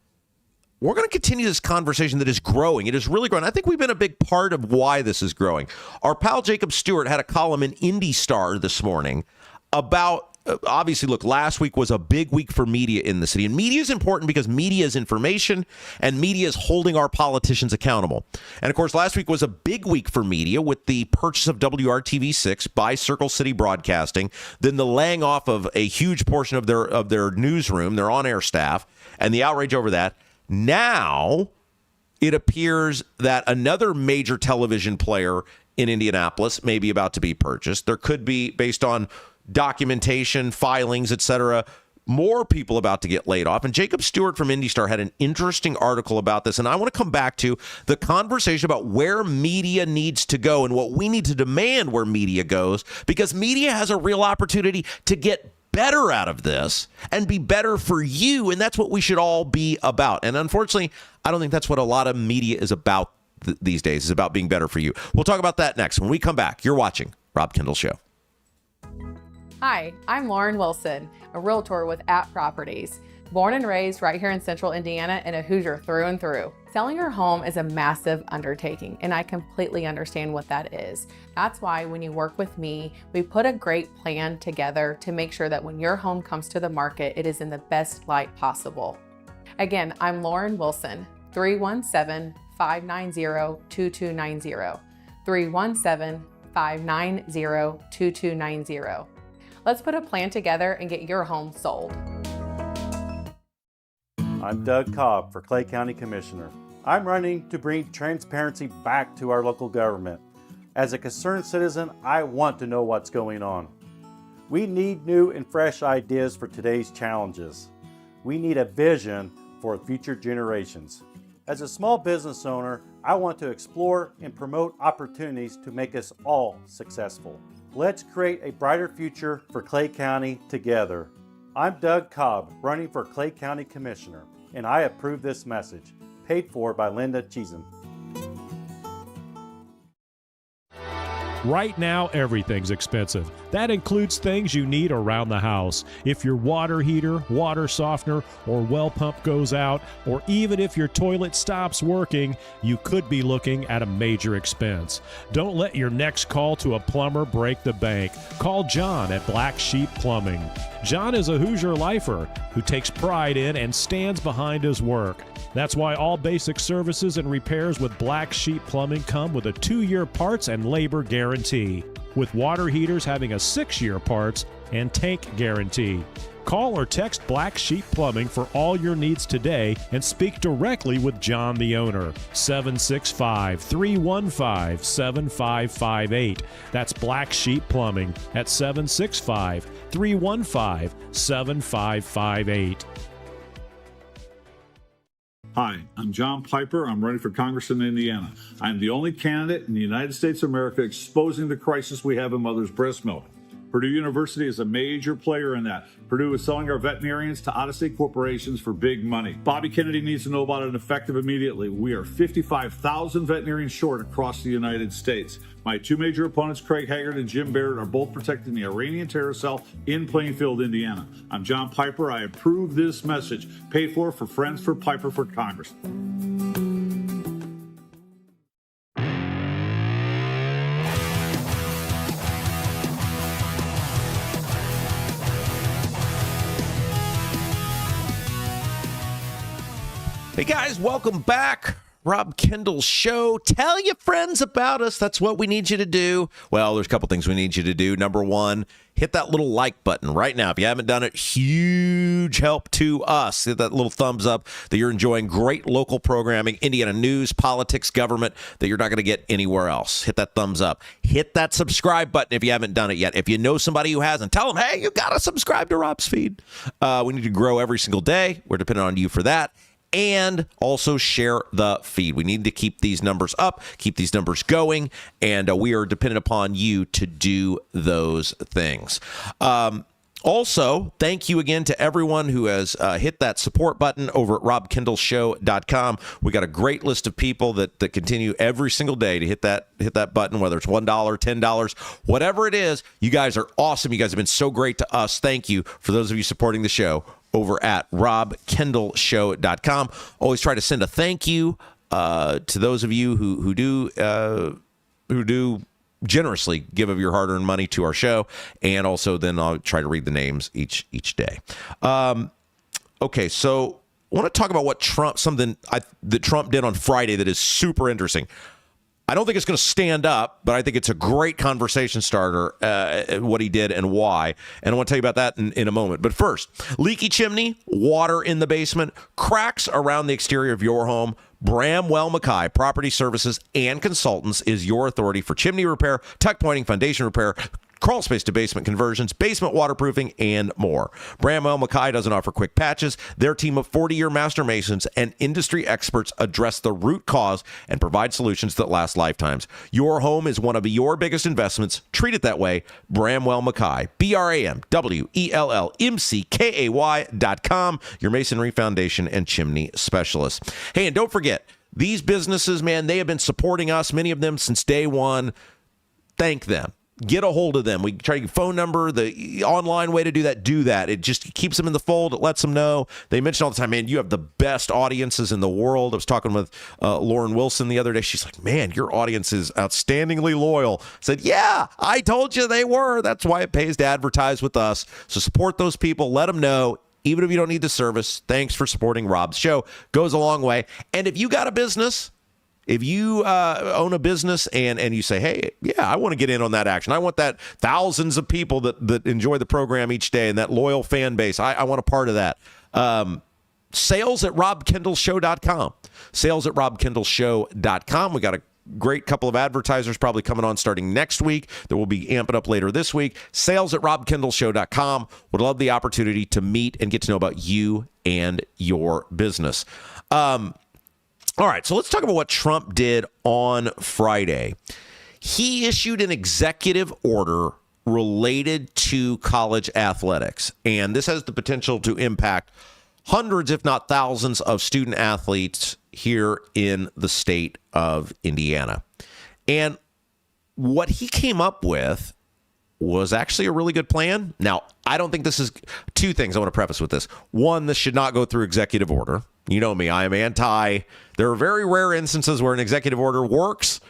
we're going to continue this conversation that is growing. It is really growing. I think we've been a big part of why this is growing. Our pal Jacob Stewart had a column in Indy Star this morning about, obviously, look, last week was a big week for media in the city. And media is important because media is information and media is holding our politicians accountable. And, of course, last week was a big week for media with the purchase of WRTV6 by Circle City Broadcasting, then the laying off of a huge portion of their newsroom, their on-air staff, and the outrage over that. Now, it appears that another major television player in Indianapolis may be about to be purchased. There could be, based on documentation, filings, etc., more people about to get laid off. And Jacob Stewart from Indy Star had an interesting article about this. And I want to come back to the conversation about where media needs to go and what we need to demand where media goes, because media has a real opportunity to get better out of this and be better for you. And that's what we should all be about. And unfortunately, I don't think that's what a lot of media is about these days, is about being better for you. We'll talk about that next. When we come back, you're watching Rob Kendall Show. Hi, I'm Lauren Wilson, a realtor with App Properties. Born and raised right here in Central Indiana and a Hoosier through and through. Selling your home is a massive undertaking, and I completely understand what that is. That's why when you work with me, we put a great plan together to make sure that when your home comes to the market, it is in the best light possible. Again, I'm Lauren Wilson, 317-590-2290. 317-590-2290. Let's put a plan together and get your home sold. I'm Doug Cobb for Clay County Commissioner. I'm running to bring transparency back to our local government. As a concerned citizen, I want to know what's going on. We need new and fresh ideas for today's challenges. We need a vision for future generations. As a small business owner, I want to explore and promote opportunities to make us all successful. Let's create a brighter future for Clay County together. I'm Doug Cobb, running for Clay County Commissioner, and I approve this message. Paid for by Linda Cheesem. Right now, everything's expensive. That includes things you need around the house. If your water heater, water softener, or well pump goes out, or even if your toilet stops working, you could be looking at a major expense. Don't let your next call to a plumber break the bank. Call John at Black Sheep Plumbing. John is a Hoosier lifer who takes pride in and stands behind his work. That's why all basic services and repairs with Black Sheep Plumbing come with a 2-year parts and labor guarantee, with water heaters having a 6-year parts and tank guarantee. Call or text Black Sheep Plumbing for all your needs today and speak directly with John, the owner. 765-315-7558. That's Black Sheep Plumbing at 765-315-7558. Hi, I'm John Piper. I'm running for Congress in Indiana. I'm the only candidate in the United States of America exposing the crisis we have in mother's breast milk. Purdue University is a major player in that. Purdue is selling our veterinarians to out-of-state corporations for big money. Bobby Kennedy needs to know about it effective immediately. We are 55,000 veterinarians short across the United States. My two major opponents, Craig Haggard and Jim Barrett, are both protecting the Iranian terror cell in Plainfield, Indiana. I'm John Piper. I approve this message. Paid for Friends for Piper for Congress. Hey guys, welcome back. Rob Kendall Show. Tell your friends about us. That's what we need you to do. Well, there's a couple things we need you to do. Number one, hit that little like button right now. If you haven't done it, huge help to us. Hit that little thumbs up that you're enjoying great local programming, Indiana news, politics, government that you're not going to get anywhere else. Hit that thumbs up. Hit that subscribe button if you haven't done it yet. If you know somebody who hasn't, tell them, hey, you got to subscribe to Rob's feed. We need to grow every single day. We're dependent on you for that. And also share the feed. We need to keep these numbers up, keep these numbers going, and we are dependent upon you to do those things. Also, thank you again to everyone who has hit that support button over at robkendallshow.com. We got a great list of people that continue every single day to hit that button, whether it's $1, $10, whatever it is. You guys are awesome. You guys have been so great to us. Thank you for those of you supporting the show over at robkendallshow.com. Always try to send a thank you to those of you who do generously give of your hard-earned money to our show, and also then I'll try to read the names each day. Okay, so I want to talk about something that Trump did on Friday that is super interesting. I don't think it's going to stand up, but I think it's a great conversation starter, what he did and why. And I want to tell you about that in a moment. But first, leaky chimney, water in the basement, cracks around the exterior of your home. Bramwell Mackay Property Services and Consultants is your authority for chimney repair, tuck pointing, foundation repair, crawl space to basement conversions, basement waterproofing, and more. Bramwell Mackay doesn't offer quick patches. Their team of 40-year master masons and industry experts address the root cause and provide solutions that last lifetimes. Your home is one of your biggest investments. Treat it that way. Bramwell Mackay, BRAMWELLMCKAY.com, your masonry foundation and chimney specialist. Hey, and don't forget, these businesses, man, they have been supporting us, many of them since day one. Thank them. Get a hold of them. We try to get phone number, the online way to do that. It just keeps them in the fold. It lets them know. They mention all the time, man, you have the best audiences in the world. I was talking with Lauren Wilson the other day. She's like, man, your audience is outstandingly loyal. I said, yeah, I told you they were. That's why it pays to advertise with us. So support those people. Let them know. Even if you don't need the service, thanks for supporting Rob's show. Goes a long way. And if you got a business, if you own a business and you say, hey, yeah, I want to get in on that action. I want that thousands of people that enjoy the program each day and that loyal fan base. I want a part of that. Sales at robkendallshow.com. Sales at robkendallshow.com. We got a great couple of advertisers probably coming on starting next week that will be amping up later this week. Sales at robkendallshow.com. Would love the opportunity to meet and get to know about you and your business. All right, so let's talk about what Trump did on Friday. He issued an executive order related to college athletics, and this has the potential to impact hundreds, if not thousands, of student athletes here in the state of Indiana. And what he came up with was actually a really good plan. Now, I don't think this is two things I want to preface with this. One, this should not go through executive order. You know me, I am anti. There are very rare instances where an executive order works,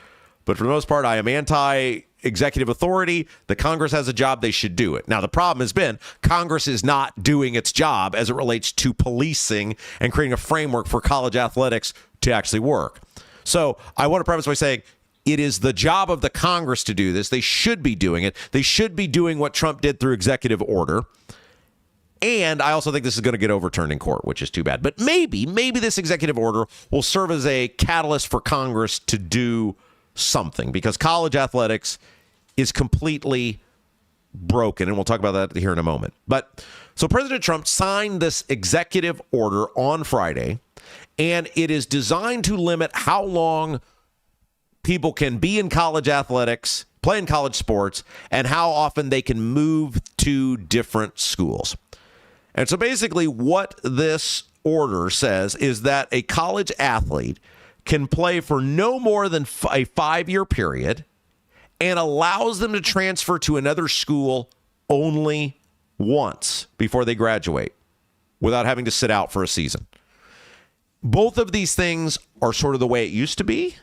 but for the most part, I am anti-executive authority. The Congress has a job, they should do it. Now, the problem has been Congress is not doing its job as it relates to policing and creating a framework for college athletics to actually work. So I want to preface by saying it is the job of the Congress to do this. They should be doing it. They should be doing what Trump did through executive order. And I also think this is going to get overturned in court, which is too bad. But maybe this executive order will serve as a catalyst for Congress to do something, because college athletics is completely broken. And we'll talk about that here in a moment. But so President Trump signed this executive order on Friday, and it is designed to limit how long people can be in college athletics, play in college sports, and how often they can move to different schools. And so basically what this order says is that a college athlete can play for no more than a 5-year period and allows them to transfer to another school only once before they graduate without having to sit out for a season. Both of these things are sort of the way it used to be,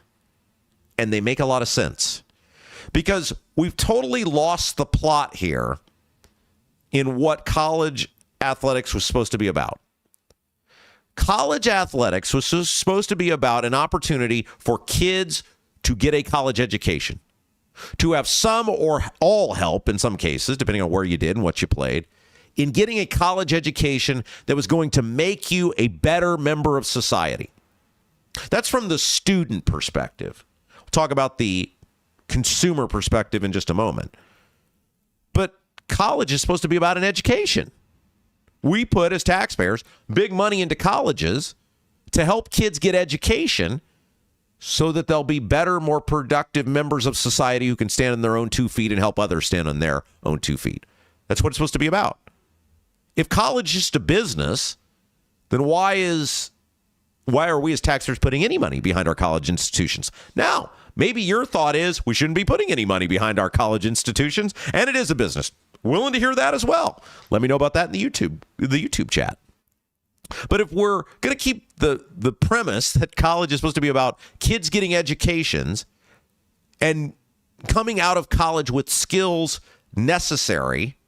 and they make a lot of sense because we've totally lost the plot here in what college athletics was supposed to be about. college athletics was supposed to be about an opportunity for kids to get a college education, to have some or all help in some cases, depending on where you did and what you played, in getting a college education that was going to make you a better member of society. That's from the student perspective. We'll talk about the consumer perspective in just a moment. But college is supposed to be about an education. We put, as taxpayers, big money into colleges to help kids get education so that they'll be better, more productive members of society who can stand on their own 2 feet and help others stand on their own 2 feet. That's what it's supposed to be about. If college is just a business, then why are we as taxpayers putting any money behind our college institutions? Now, maybe your thought is we shouldn't be putting any money behind our college institutions, and it is a business. Willing to hear that as well. Let me know about that in the YouTube chat. But if we're going to keep the premise that college is supposed to be about kids getting educations and coming out of college with skills necessary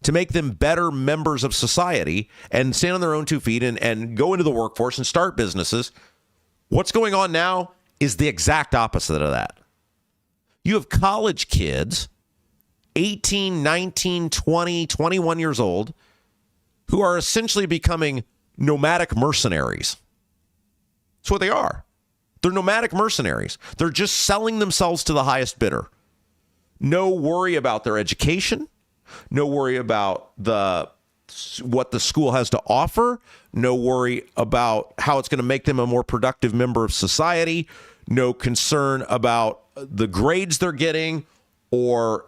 to make them better members of society and stand on their own 2 feet and go into the workforce and start businesses, what's going on now is the exact opposite of that. You have college kids, 18, 19, 20, 21 years old, who are essentially becoming nomadic mercenaries. That's what they are. They're nomadic mercenaries. They're just selling themselves to the highest bidder. No worry about their education. No worry about what the school has to offer. No worry about how it's going to make them a more productive member of society. No concern about the grades they're getting or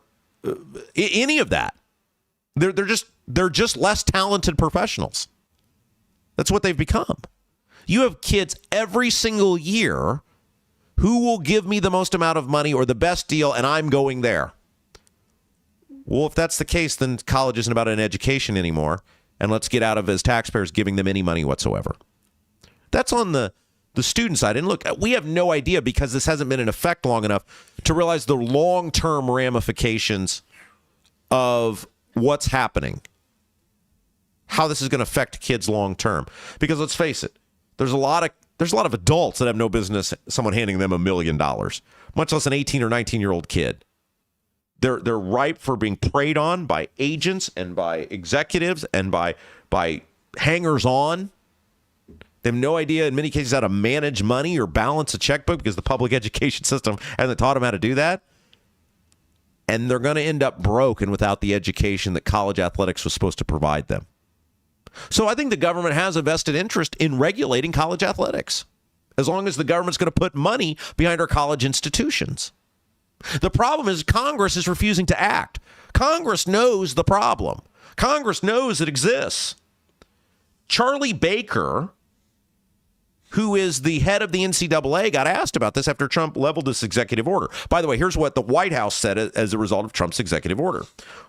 any of that. They're just less talented professionals. That's what they've become. You have kids every single year who will give me the most amount of money or the best deal, and I'm going there. Well, if that's the case, then college isn't about an education anymore, and let's get out of, as taxpayers, giving them any money whatsoever. That's on the student side. And look, we have no idea because this hasn't been in effect long enough to realize the long-term ramifications of what's happening, how this is going to affect kids long-term. Because let's face it, there's a lot of adults that have no business someone handing them $1 million, much less an 18 or 19-year-old kid. They're ripe for being preyed on by agents and by executives and by hangers-on. They have no idea, in many cases, how to manage money or balance a checkbook because the public education system hasn't taught them how to do that. And they're going to end up broke and without the education that college athletics was supposed to provide them. So I think the government has a vested interest in regulating college athletics, as long as the government's going to put money behind our college institutions. The problem is Congress is refusing to act. Congress knows the problem. Congress knows it exists. Charlie Baker, who is the head of the NCAA, got asked about this after Trump leveled this executive order. By the way, here's what the White House said as a result of Trump's executive order.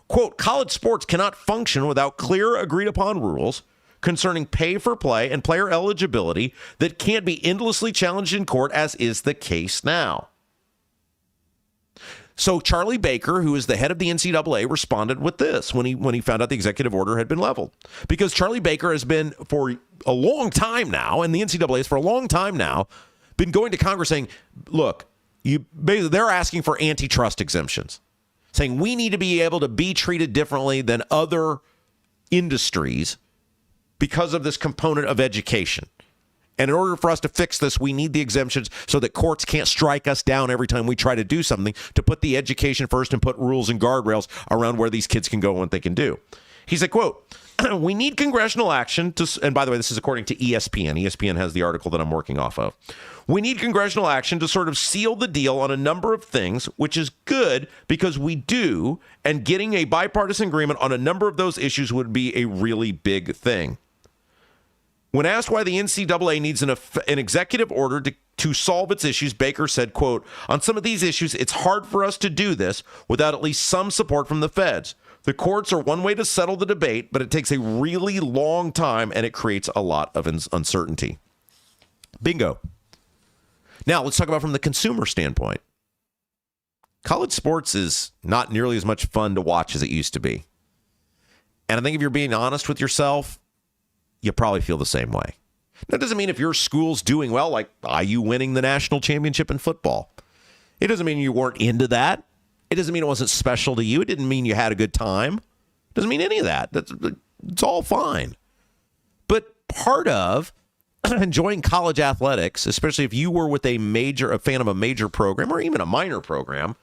Quote, college sports cannot function without clear, agreed-upon rules concerning pay for play and player eligibility that can't be endlessly challenged in court, as is the case now. So Charlie Baker, who is the head of the NCAA, responded with this when he found out the executive order had been leveled. Because Charlie Baker has been for a long time now, and the NCAA has for a long time now, been going to Congress saying, look, they're asking for antitrust exemptions, saying we need to be able to be treated differently than other industries because of this component of education. And in order for us to fix this, we need the exemptions so that courts can't strike us down every time we try to do something, to put the education first and put rules and guardrails around where these kids can go and what they can do. He said, quote, we need congressional action to, and by the way, this is according to ESPN. ESPN has the article that I'm working off of. We need congressional action to sort of seal the deal on a number of things, which is good because we do, and getting a bipartisan agreement on a number of those issues would be a really big thing. When asked why the NCAA needs an executive order to solve its issues, Baker said, quote, on some of these issues, it's hard for us to do this without at least some support from the feds. The courts are one way to settle the debate, but it takes a really long time and it creates a lot of uncertainty. Bingo. Now, let's talk about from the consumer standpoint. College sports is not nearly as much fun to watch as it used to be. And I think if you're being honest with yourself, you probably feel the same way. That doesn't mean if your school's doing well, like IU winning the national championship in football. It doesn't mean you weren't into that. It doesn't mean it wasn't special to you. It didn't mean you had a good time. It doesn't mean any of that. It's all fine. But part of enjoying college athletics, especially if you were with a fan of a major program or even a minor program,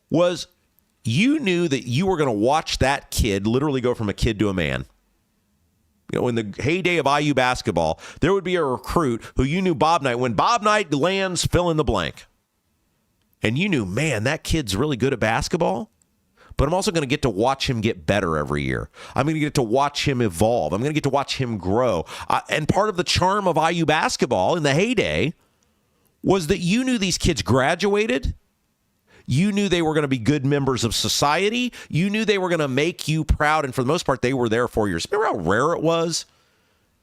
was you knew that you were going to watch that kid literally go from a kid to a man. You know, in the heyday of IU basketball, there would be a recruit who you knew Bob Knight. When Bob Knight lands, fill in the blank. And you knew, man, that kid's really good at basketball, but I'm also going to get to watch him get better every year. I'm going to get to watch him evolve. I'm going to get to watch him grow. And part of the charm of IU basketball in the heyday was that you knew these kids graduated. You knew they were going to be good members of society. You knew they were going to make you proud. And for the most part, they were there for years. Remember how rare it was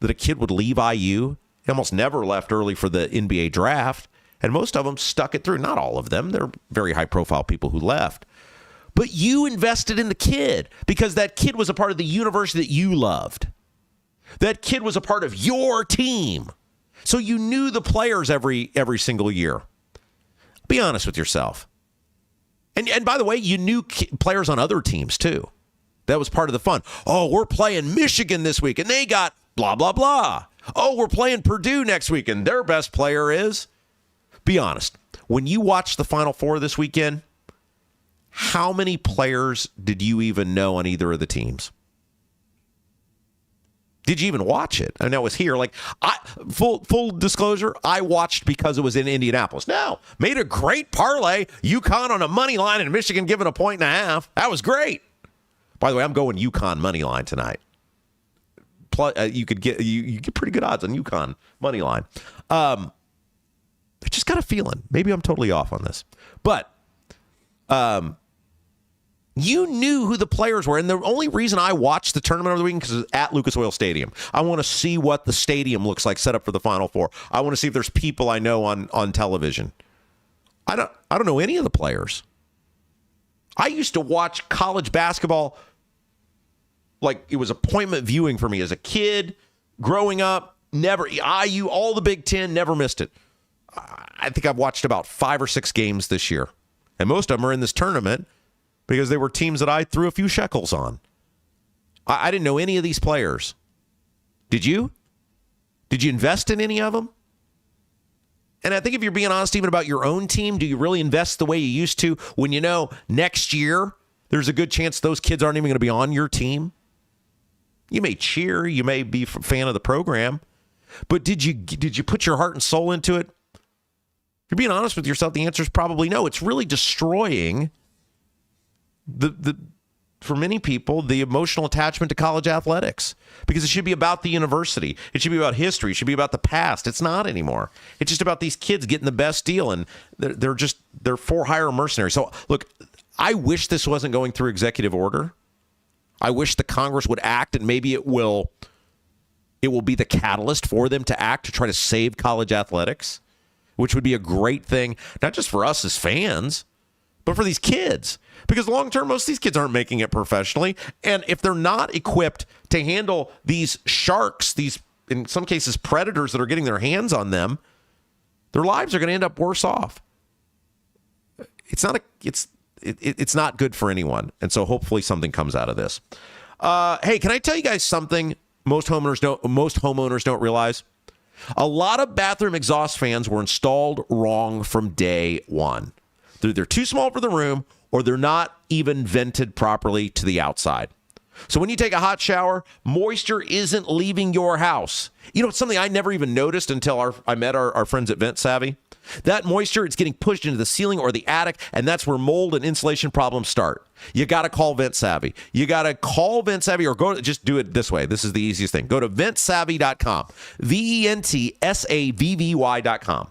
that a kid would leave IU? He almost never left early for the NBA draft. And most of them stuck it through. Not all of them. They're very high-profile people who left. But you invested in the kid because that kid was a part of the university that you loved. That kid was a part of your team. So you knew the players every single year. Be honest with yourself. And by the way, you knew players on other teams, too. That was part of the fun. Oh, we're playing Michigan this week, and they got blah, blah, blah. Oh, we're playing Purdue next week, and their best player is... Be honest. When you watched the Final Four this weekend, how many players did you even know on either of the teams? Did you even watch it? I know it was here. Like, full disclosure, I watched because it was in Indianapolis. No, made a great parlay. UConn on a money line and Michigan giving 1.5. That was great. By the way, I'm going UConn money line tonight. Plus, you get pretty good odds on UConn money line. I just got a feeling. Maybe I'm totally off on this. But you knew who the players were. And the only reason I watched the tournament over the weekend is because it was at Lucas Oil Stadium. I want to see what the stadium looks like set up for the Final Four. I want to see if there's people I know on television. I don't know any of the players. I used to watch college basketball like it was appointment viewing for me as a kid, growing up. Never IU, all the Big Ten, never missed it. I think I've watched about 5 or 6 games this year. And most of them are in this tournament because they were teams that I threw a few shekels on. I didn't know any of these players. Did you? Did you invest in any of them? And I think if you're being honest even about your own team, do you really invest the way you used to when you know next year there's a good chance those kids aren't even going to be on your team? You may cheer. You may be a fan of the program. But did you put your heart and soul into it? If you're being honest with yourself, the answer is probably no. It's really destroying for many people, the emotional attachment to college athletics because it should be about the university. It should be about history. It should be about the past. It's not anymore. It's just about these kids getting the best deal, and they're for hire mercenaries. So look, I wish this wasn't going through executive order. I wish the Congress would act, and maybe it will be the catalyst for them to act to try to save college athletics, which would be a great thing, not just for us as fans, but for these kids. Because long term, most of these kids aren't making it professionally. And if they're not equipped to handle these sharks, these, in some cases, predators that are getting their hands on them, their lives are going to end up worse off. It's not good for anyone. And so hopefully something comes out of this. Hey, can I tell you guys something most homeowners don't realize? A lot of bathroom exhaust fans were installed wrong from day one. They're too small for the room, or they're not even vented properly to the outside. So when you take a hot shower, moisture isn't leaving your house. You know, it's something I never even noticed until I met our friends at Vent Savvy. That moisture, it's getting pushed into the ceiling or the attic, and that's where mold and insulation problems start. You got to call Vent Savvy. You got to call Vent Savvy, or just do it this way. This is the easiest thing. Go to ventsavvy.com. VENTSAVVY.com.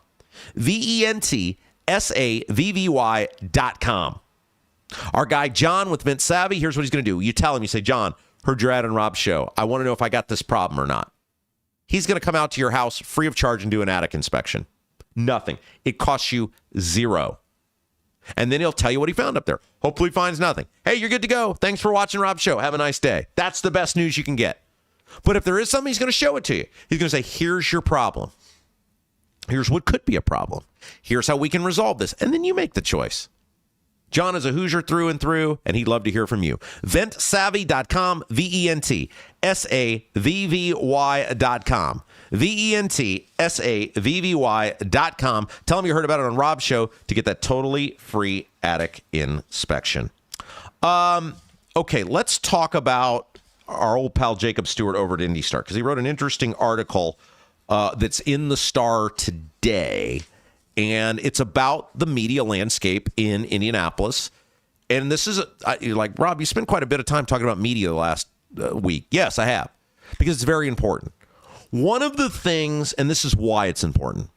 VENTSAVVY.com. Our guy John with Vent Savvy, here's what he's going to do. You tell him, you say, John, heard your ad on Rob's show. I want to know if I got this problem or not. He's going to come out to your house free of charge and do an attic inspection. Nothing. It costs you $0. And then he'll tell you what he found up there. Hopefully he finds nothing. Hey, you're good to go. Thanks for watching Rob's show. Have a nice day. That's the best news you can get. But if there is something, he's going to show it to you. He's going to say, here's your problem. Here's what could be a problem. Here's how we can resolve this. And then you make the choice. John is a Hoosier through and through, and he'd love to hear from you. VentSavvy.com, VentSavvy.com. VentSavvy.com. Tell him you heard about it on Rob's show to get that totally free attic inspection. Okay, let's talk about our old pal Jacob Stewart over at Indy Star, because he wrote an interesting article that's in the Star today, and it's about the media landscape in Indianapolis. And this is, like, Rob, you spent quite a bit of time talking about media the last week. Yes, I have, because it's very important. One of the things, and this is why it's important,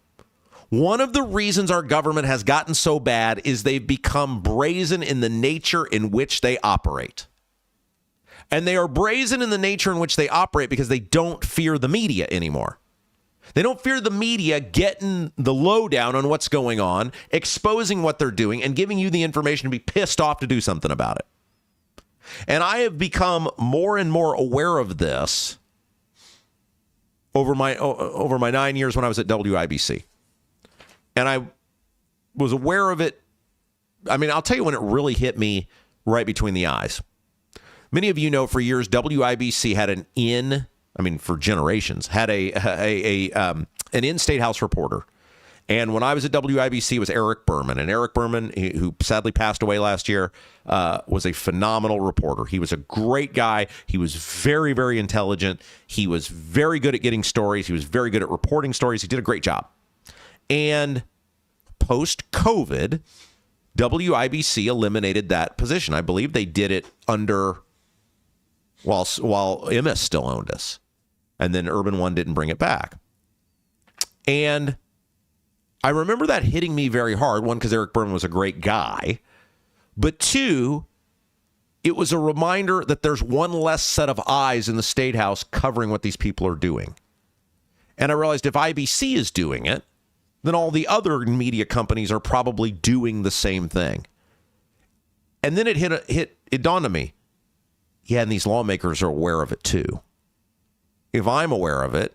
one of the reasons our government has gotten so bad is they've become brazen in the nature in which they operate. And they are brazen in the nature in which they operate because they don't fear the media anymore. They don't fear the media getting the lowdown on what's going on, exposing what they're doing, and giving you the information to be pissed off to do something about it. And I have become more and more aware of this over my 9 years when I was at WIBC. And I was aware of it. I mean, I'll tell you when it really hit me right between the eyes. Many of you know for years, WIBC had for generations, had an in-state house reporter. And when I was at WIBC, it was Eric Berman. And Eric Berman, who sadly passed away last year, was a phenomenal reporter. He was a great guy. He was very, very intelligent. He was very good at getting stories. He was very good at reporting stories. He did a great job. And post-COVID, WIBC eliminated that position. I believe they did it while MS still owned us. And then Urban One didn't bring it back. And I remember that hitting me very hard. One, because Eric Berman was a great guy. But two, it was a reminder that there's one less set of eyes in the State House covering what these people are doing. And I realized if IBC is doing it, then all the other media companies are probably doing the same thing. And then it dawned on me. Yeah, and these lawmakers are aware of it too. If I'm aware of it,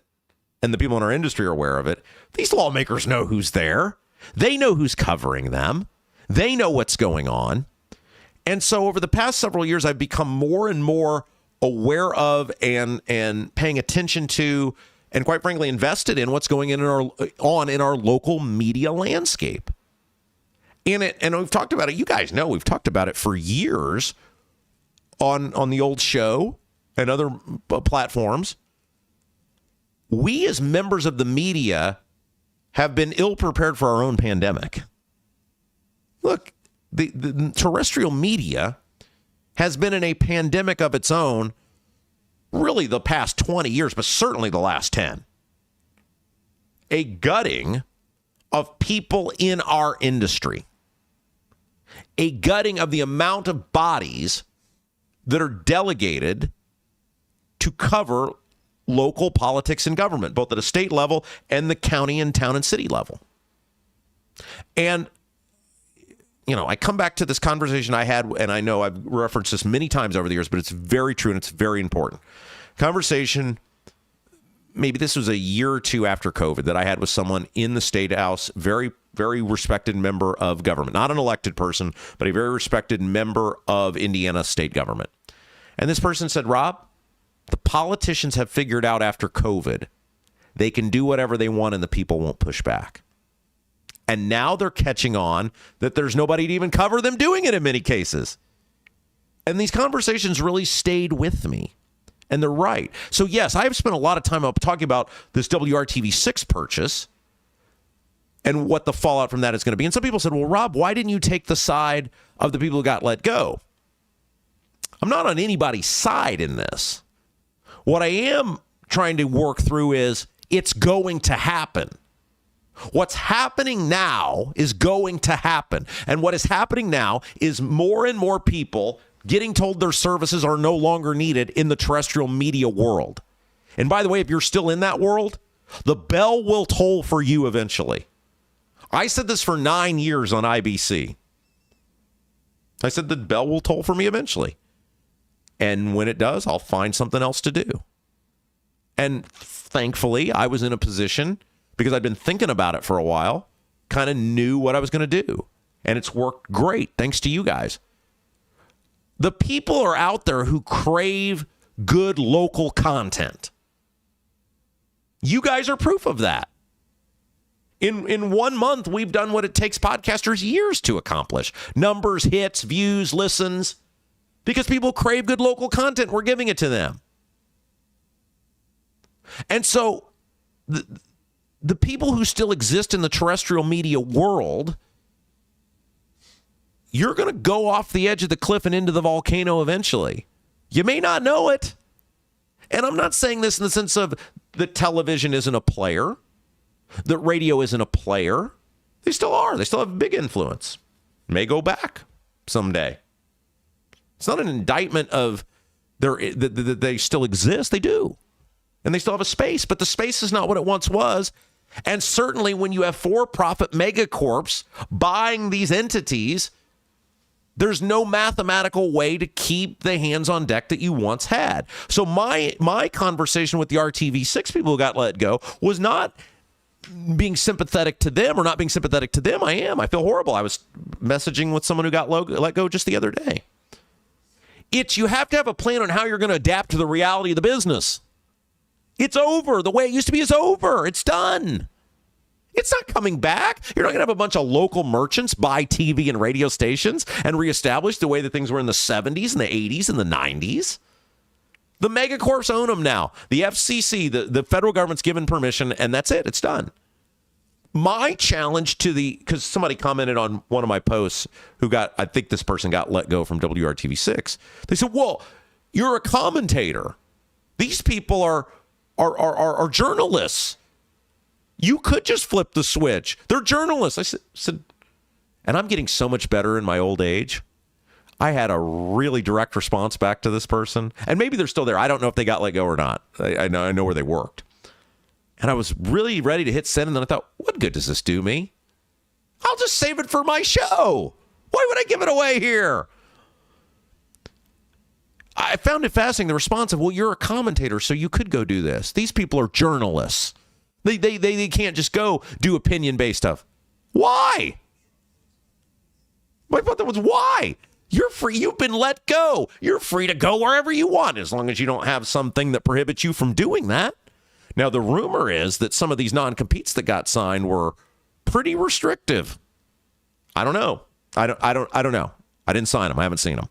and the people in our industry are aware of it, these lawmakers know who's there. They know who's covering them. They know what's going on. And so over the past several years, I've become more and more aware of and paying attention to, and quite frankly, invested in what's going on in our local media landscape. And we've talked about it. You guys know we've talked about it for years on the old show and other platforms. We as members of the media have been ill prepared for our own pandemic. Look, the terrestrial media has been in a pandemic of its own really the past 20 years, but certainly the last 10. A gutting of people in our industry. A gutting of the amount of bodies that are delegated to cover local politics and government, both at a state level and the county and town and city level. And, I come back to this conversation I had, and I know I've referenced this many times over the years, but it's very true and it's very important. Conversation, maybe this was a year or two after COVID, that I had with someone in the State House, very, very respected member of government, not an elected person, but a very respected member of Indiana state government. And this person said, Rob, the politicians have figured out after COVID, they can do whatever they want and the people won't push back. And now they're catching on that there's nobody to even cover them doing it in many cases. And these conversations really stayed with me. And they're right. So, yes, I have spent a lot of time talking about this WRTV6 purchase and what the fallout from that is going to be. And some people said, well, Rob, why didn't you take the side of the people who got let go? I'm not on anybody's side in this. What I am trying to work through is it's going to happen. What's happening now is going to happen. And what is happening now is more and more people getting told their services are no longer needed in the terrestrial media world. And by the way, if you're still in that world, the bell will toll for you eventually. I said this for 9 years on IBC. I said the bell will toll for me eventually. And when it does, I'll find something else to do. And thankfully, I was in a position, because I'd been thinking about it for a while, kind of knew what I was going to do. And it's worked great, thanks to you guys. The people are out there who crave good local content. You guys are proof of that. In 1 month, we've done what it takes podcasters years to accomplish. Numbers, hits, views, listens. Because people crave good local content. We're giving it to them. And so the people who still exist in the terrestrial media world, you're going to go off the edge of the cliff and into the volcano eventually. You may not know it. And I'm not saying this in the sense of that television isn't a player, that radio isn't a player. They still are. They still have big influence. May go back someday. It's not an indictment of that they still exist. They do. And they still have a space, but the space is not what it once was. And certainly when you have for-profit megacorps buying these entities, there's no mathematical way to keep the hands on deck that you once had. So my conversation with the RTV6 people who got let go was not being sympathetic to them or not being sympathetic to them. I am. I feel horrible. I was messaging with someone who got let go just the other day. You have to have a plan on how you're going to adapt to the reality of the business. It's over. The way it used to be is over. It's done. It's not coming back. You're not going to have a bunch of local merchants buy TV and radio stations and reestablish the way that things were in the 70s and the 80s and the 90s. The megacorps own them now. The FCC, the federal government's given permission, and that's it. It's done. My challenge because somebody commented on one of my posts I think this person got let go from WRTV6. They said, well, you're a commentator. These people are journalists. You could just flip the switch. They're journalists. I said, and I'm getting so much better in my old age. I had a really direct response back to this person. And maybe they're still there. I don't know if they got let go or not. I know where they worked. And I was really ready to hit send. And then I thought, what good does this do me? I'll just save it for my show. Why would I give it away here? I found it fascinating, the response of, well, you're a commentator, so you could go do this. These people are journalists. They can't just go do opinion-based stuff. Why? My thought was, why? You're free. You've been let go. You're free to go wherever you want, as long as you don't have something that prohibits you from doing that. Now, the rumor is that some of these non-competes that got signed were pretty restrictive. I don't know. I don't know. I didn't sign them. I haven't seen them.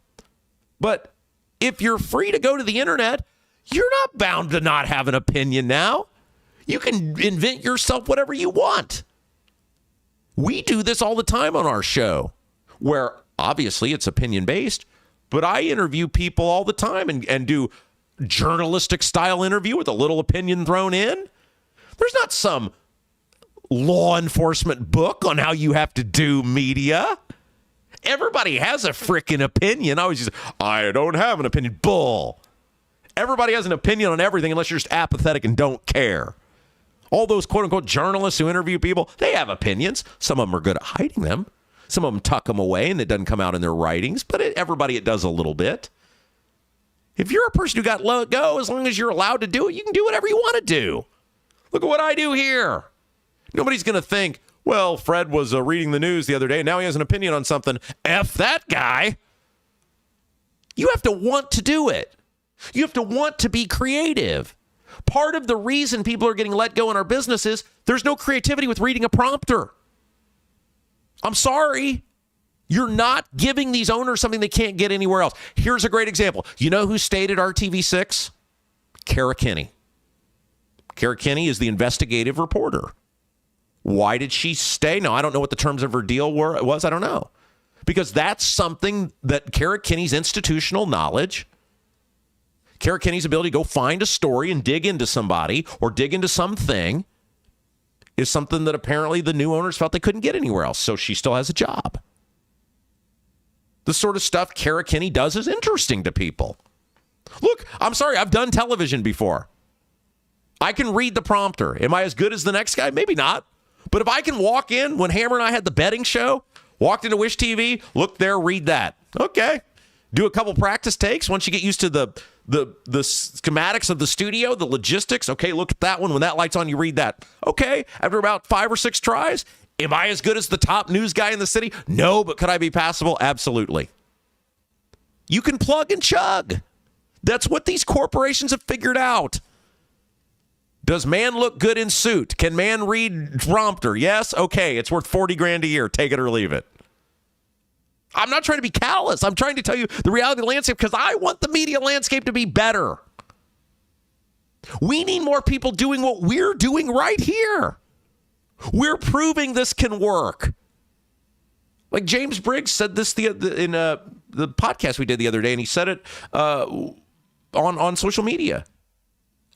But if you're free to go to the internet, you're not bound to not have an opinion now. You can invent yourself whatever you want. We do this all the time on our show, where obviously it's opinion-based, but I interview people all the time and do journalistic style interview with a little opinion thrown in. There's not some law enforcement book on how you have to do media. Everybody has a freaking opinion. I don't have an opinion. Bull. Everybody has an opinion on everything unless you're just apathetic and don't care. All those quote-unquote journalists who interview people, they have opinions. Some of them are good at hiding them. Some of them tuck them away and it doesn't come out in their writings, but everybody it does a little bit. If you're a person who got let go, as long as you're allowed to do it, you can do whatever you want to do. Look at what I do here. Nobody's going to think, well, Fred was reading the news the other day, and now he has an opinion on something. F that guy. You have to want to do it. You have to want to be creative. Part of the reason people are getting let go in our business is there's no creativity with reading a prompter. I'm sorry. You're not giving these owners something they can't get anywhere else. Here's a great example. You know who stayed at RTV6? Kara Kinney. Kara Kinney is the investigative reporter. Why did she stay? Now, I don't know what the terms of her deal was. I don't know. Because that's something that Kara Kinney's institutional knowledge, Kara Kinney's ability to go find a story and dig into somebody or dig into something is something that apparently the new owners felt they couldn't get anywhere else. So she still has a job. The sort of stuff Kara Kinney does is interesting to people. Look, I'm sorry, I've done television before. I can read the prompter. Am I as good as the next guy? Maybe not. But if I can walk in, when Hammer and I had the betting show, walked into Wish TV, look there, read that. Okay. Do a couple practice takes once you get used to the schematics of the studio, the logistics. Okay, look at that one. When that light's on, you read that. Okay, after about 5 or 6 tries, am I as good as the top news guy in the city? No, but could I be passable? Absolutely. You can plug and chug. That's what these corporations have figured out. Does man look good in suit? Can man read prompter? Yes? Okay, it's worth $40,000 a year. Take it or leave it. I'm not trying to be callous. I'm trying to tell you the reality landscape because I want the media landscape to be better. We need more people doing what we're doing right here. We're proving this can work. Like James Briggs said this in the podcast we did the other day, and he said it on social media.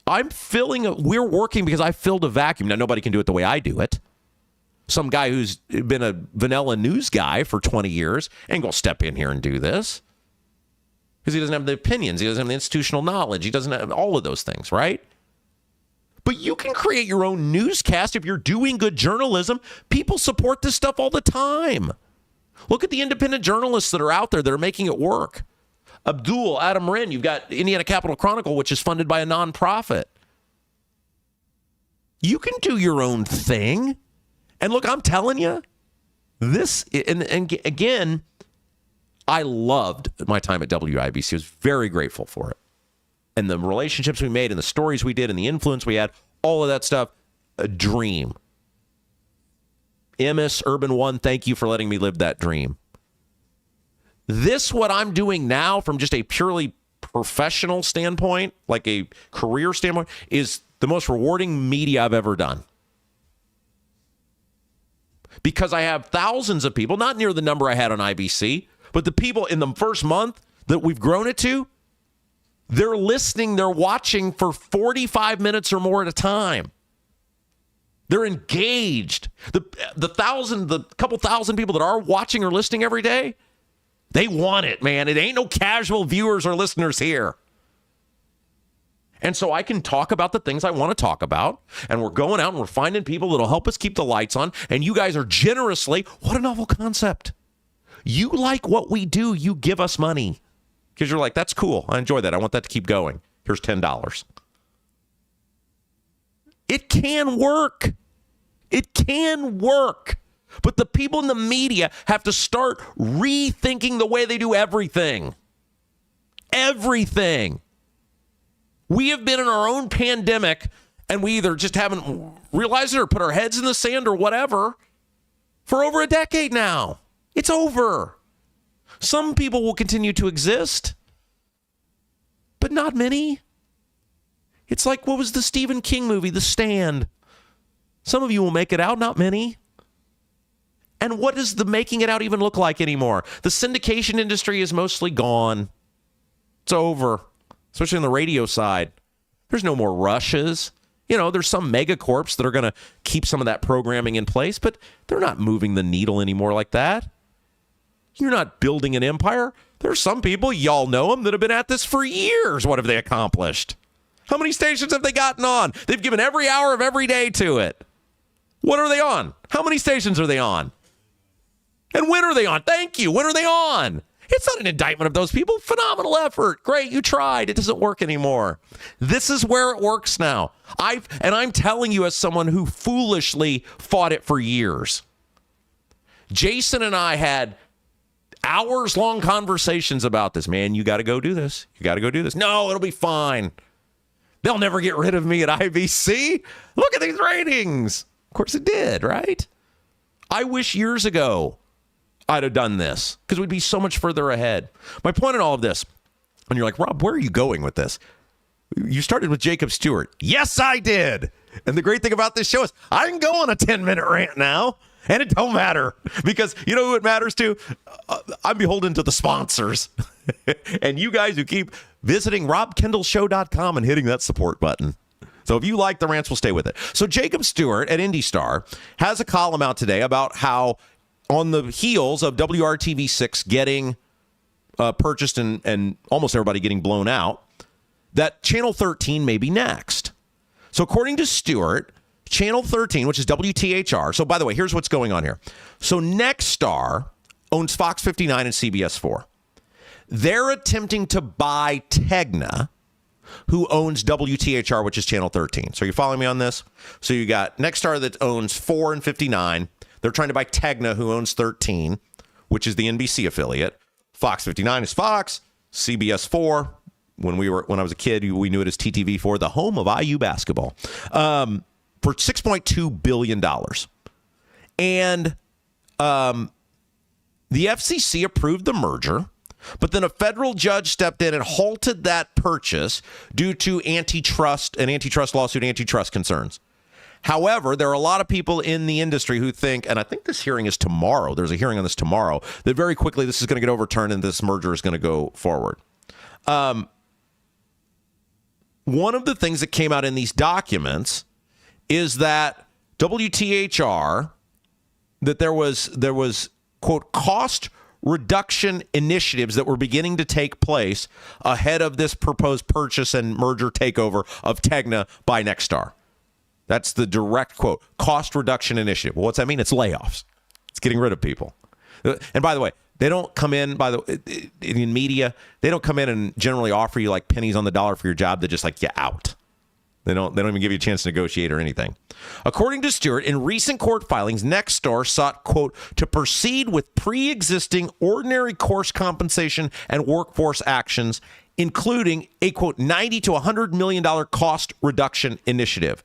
We're working because I filled a vacuum. Now, nobody can do it the way I do it. Some guy who's been a vanilla news guy for 20 years ain't going to step in here and do this. Because he doesn't have the opinions. He doesn't have the institutional knowledge. He doesn't have all of those things, right? But you can create your own newscast if you're doing good journalism. People support this stuff all the time. Look at the independent journalists that are out there that are making it work. Abdul, Adam Wren, you've got Indiana Capital Chronicle, which is funded by a nonprofit. You can do your own thing. And look, I'm telling you, this, and again, I loved my time at WIBC. I was very grateful for it. And the relationships we made and the stories we did and the influence we had, all of that stuff, a dream. MS Urban One, thank you for letting me live that dream. This, what I'm doing now from just a purely professional standpoint, like a career standpoint, is the most rewarding media I've ever done. Because I have thousands of people, not near the number I had on IBC, but the people in the first month that we've grown it to, they're listening, they're watching for 45 minutes or more at a time. They're engaged. The couple thousand people that are watching or listening every day, they want it, man. It ain't no casual viewers or listeners here. And so I can talk about the things I want to talk about, and we're going out and we're finding people that'll help us keep the lights on, and you guys are generously, what a novel concept. You like what we do, you give us money. Because you're like, that's cool. I enjoy that. I want that to keep going. Here's $10. It can work. It can work. But the people in the media have to start rethinking the way they do everything. Everything. We have been in our own pandemic, and we either just haven't realized it or put our heads in the sand or whatever for over a decade now. It's over. Some people will continue to exist, but not many. It's like, what was the Stephen King movie, The Stand? Some of you will make it out, not many. And what does the making it out even look like anymore? The syndication industry is mostly gone. It's over, especially on the radio side. There's no more rushes. You know, there's some megacorps that are going to keep some of that programming in place, but they're not moving the needle anymore like that. You're not building an empire. There's some people, y'all know them, that have been at this for years. What have they accomplished? How many stations have they gotten on? They've given every hour of every day to it. What are they on? How many stations are they on? And when are they on? Thank you. When are they on? It's not an indictment of those people. Phenomenal effort. Great, you tried. It doesn't work anymore. This is where it works now. I'm telling you as someone who foolishly fought it for years. Jason and I had hours-long conversations about this. Man, you got to go do this. You got to go do this. No, it'll be fine. They'll never get rid of me at IBC. Look at these ratings. Of course it did, right? I wish years ago I'd have done this because we'd be so much further ahead. My point in all of this, and you're like, Rob, where are you going with this? You started with Jacob Stewart. Yes, I did. And the great thing about this show is I can go on a 10-minute rant now, and it don't matter because you know who it matters to? I'm beholden to the sponsors. And you guys who keep visiting robkendallshow.com and hitting that support button. So if you like the rants, we'll stay with it. So Jacob Stewart at IndyStar has a column out today about how on the heels of WRTV6 getting purchased and almost everybody getting blown out, that Channel 13 may be next. So according to Stewart, Channel 13, which is WTHR. So by the way, here's what's going on here. So Nexstar owns Fox 59 and CBS 4. They're attempting to buy Tegna, who owns WTHR, which is Channel 13. So you're following me on this? So you got Nexstar that owns 4 and 59. They're trying to buy Tegna, who owns 13, which is the NBC affiliate. Fox 59 is Fox. CBS 4, when I was a kid, we knew it as TTV4, the home of IU basketball, for $6.2 billion. And the FCC approved the merger, but then a federal judge stepped in and halted that purchase due to an antitrust lawsuit, antitrust concerns. However, there are a lot of people in the industry who think, and I think this hearing is tomorrow, there's a hearing on this tomorrow, that very quickly this is going to get overturned and this merger is going to go forward. One of the things that came out in these documents is that WTHR, that there was quote, cost reduction initiatives that were beginning to take place ahead of this proposed purchase and merger takeover of Tegna by Nexstar. That's the direct quote, cost reduction initiative. Well, what's that mean? It's layoffs. It's getting rid of people. And by the way, they don't come in in media. They don't come in and generally offer you like pennies on the dollar for your job. They just like you out. They don't even give you a chance to negotiate or anything. According to Stewart, in recent court filings, Nexstar sought, quote, to proceed with pre-existing ordinary course compensation and workforce actions, including a, quote, $90 to $100 million cost reduction initiative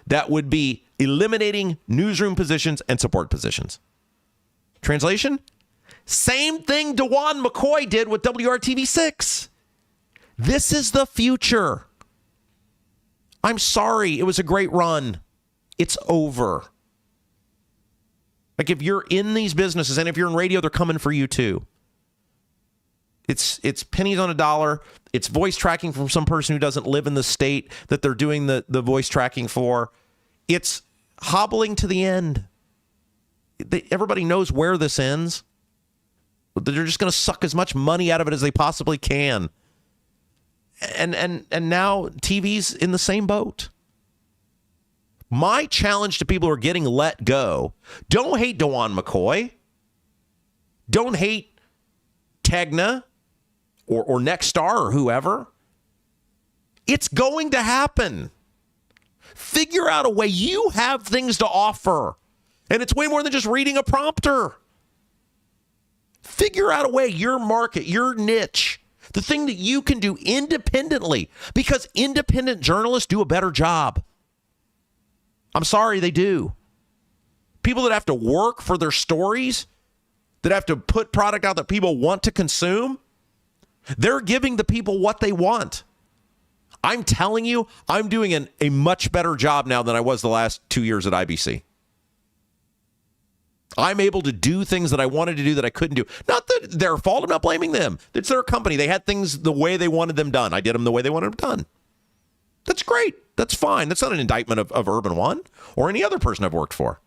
that would be eliminating newsroom positions and support positions. Translation? Same thing DeJuan McCoy did with WRTV6. This is the future. I'm sorry. It was a great run. It's over. Like if you're in these businesses and if you're in radio, they're coming for you too. It's pennies on a dollar. It's voice tracking from some person who doesn't live in the state that they're doing the voice tracking for. It's hobbling to the end. Everybody knows where this ends. They're just going to suck as much money out of it as they possibly can. And now TV's in the same boat. My challenge to people who are getting let go, don't hate DeJuan McCoy. Don't hate Tegna or Nexstar or whoever. It's going to happen. Figure out a way. You have things to offer. And it's way more than just reading a prompter. Figure out a way, your market, your niche, the thing that you can do independently, because independent journalists do a better job. I'm sorry, they do. People that have to work for their stories, that have to put product out that people want to consume, they're giving the people what they want. I'm telling you, I'm doing a much better job now than I was the last 2 years at IBC. I'm able to do things that I wanted to do that I couldn't do. Not that their fault. I'm not blaming them. It's their company. They had things the way they wanted them done. I did them the way they wanted them done. That's great. That's fine. That's not an indictment of Urban One or any other person I've worked for.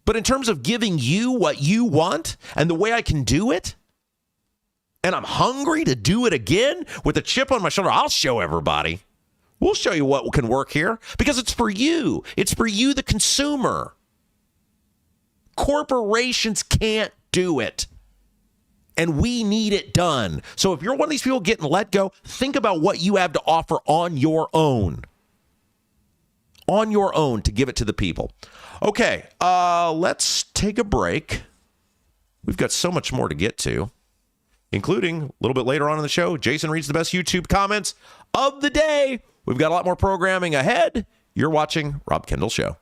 But in terms of giving you what you want and the way I can do it, and I'm hungry to do it again with a chip on my shoulder, I'll show everybody. We'll show you what can work here because it's for you. It's for you, the consumer. Corporations can't do it. And we need it done. So if you're one of these people getting let go, think about what you have to offer on your own. On your own to give it to the people. Okay, let's take a break. We've got so much more to get to, including a little bit later on in the show, Jason reads the best YouTube comments of the day. We've got a lot more programming ahead. You're watching Rob Kendall Show.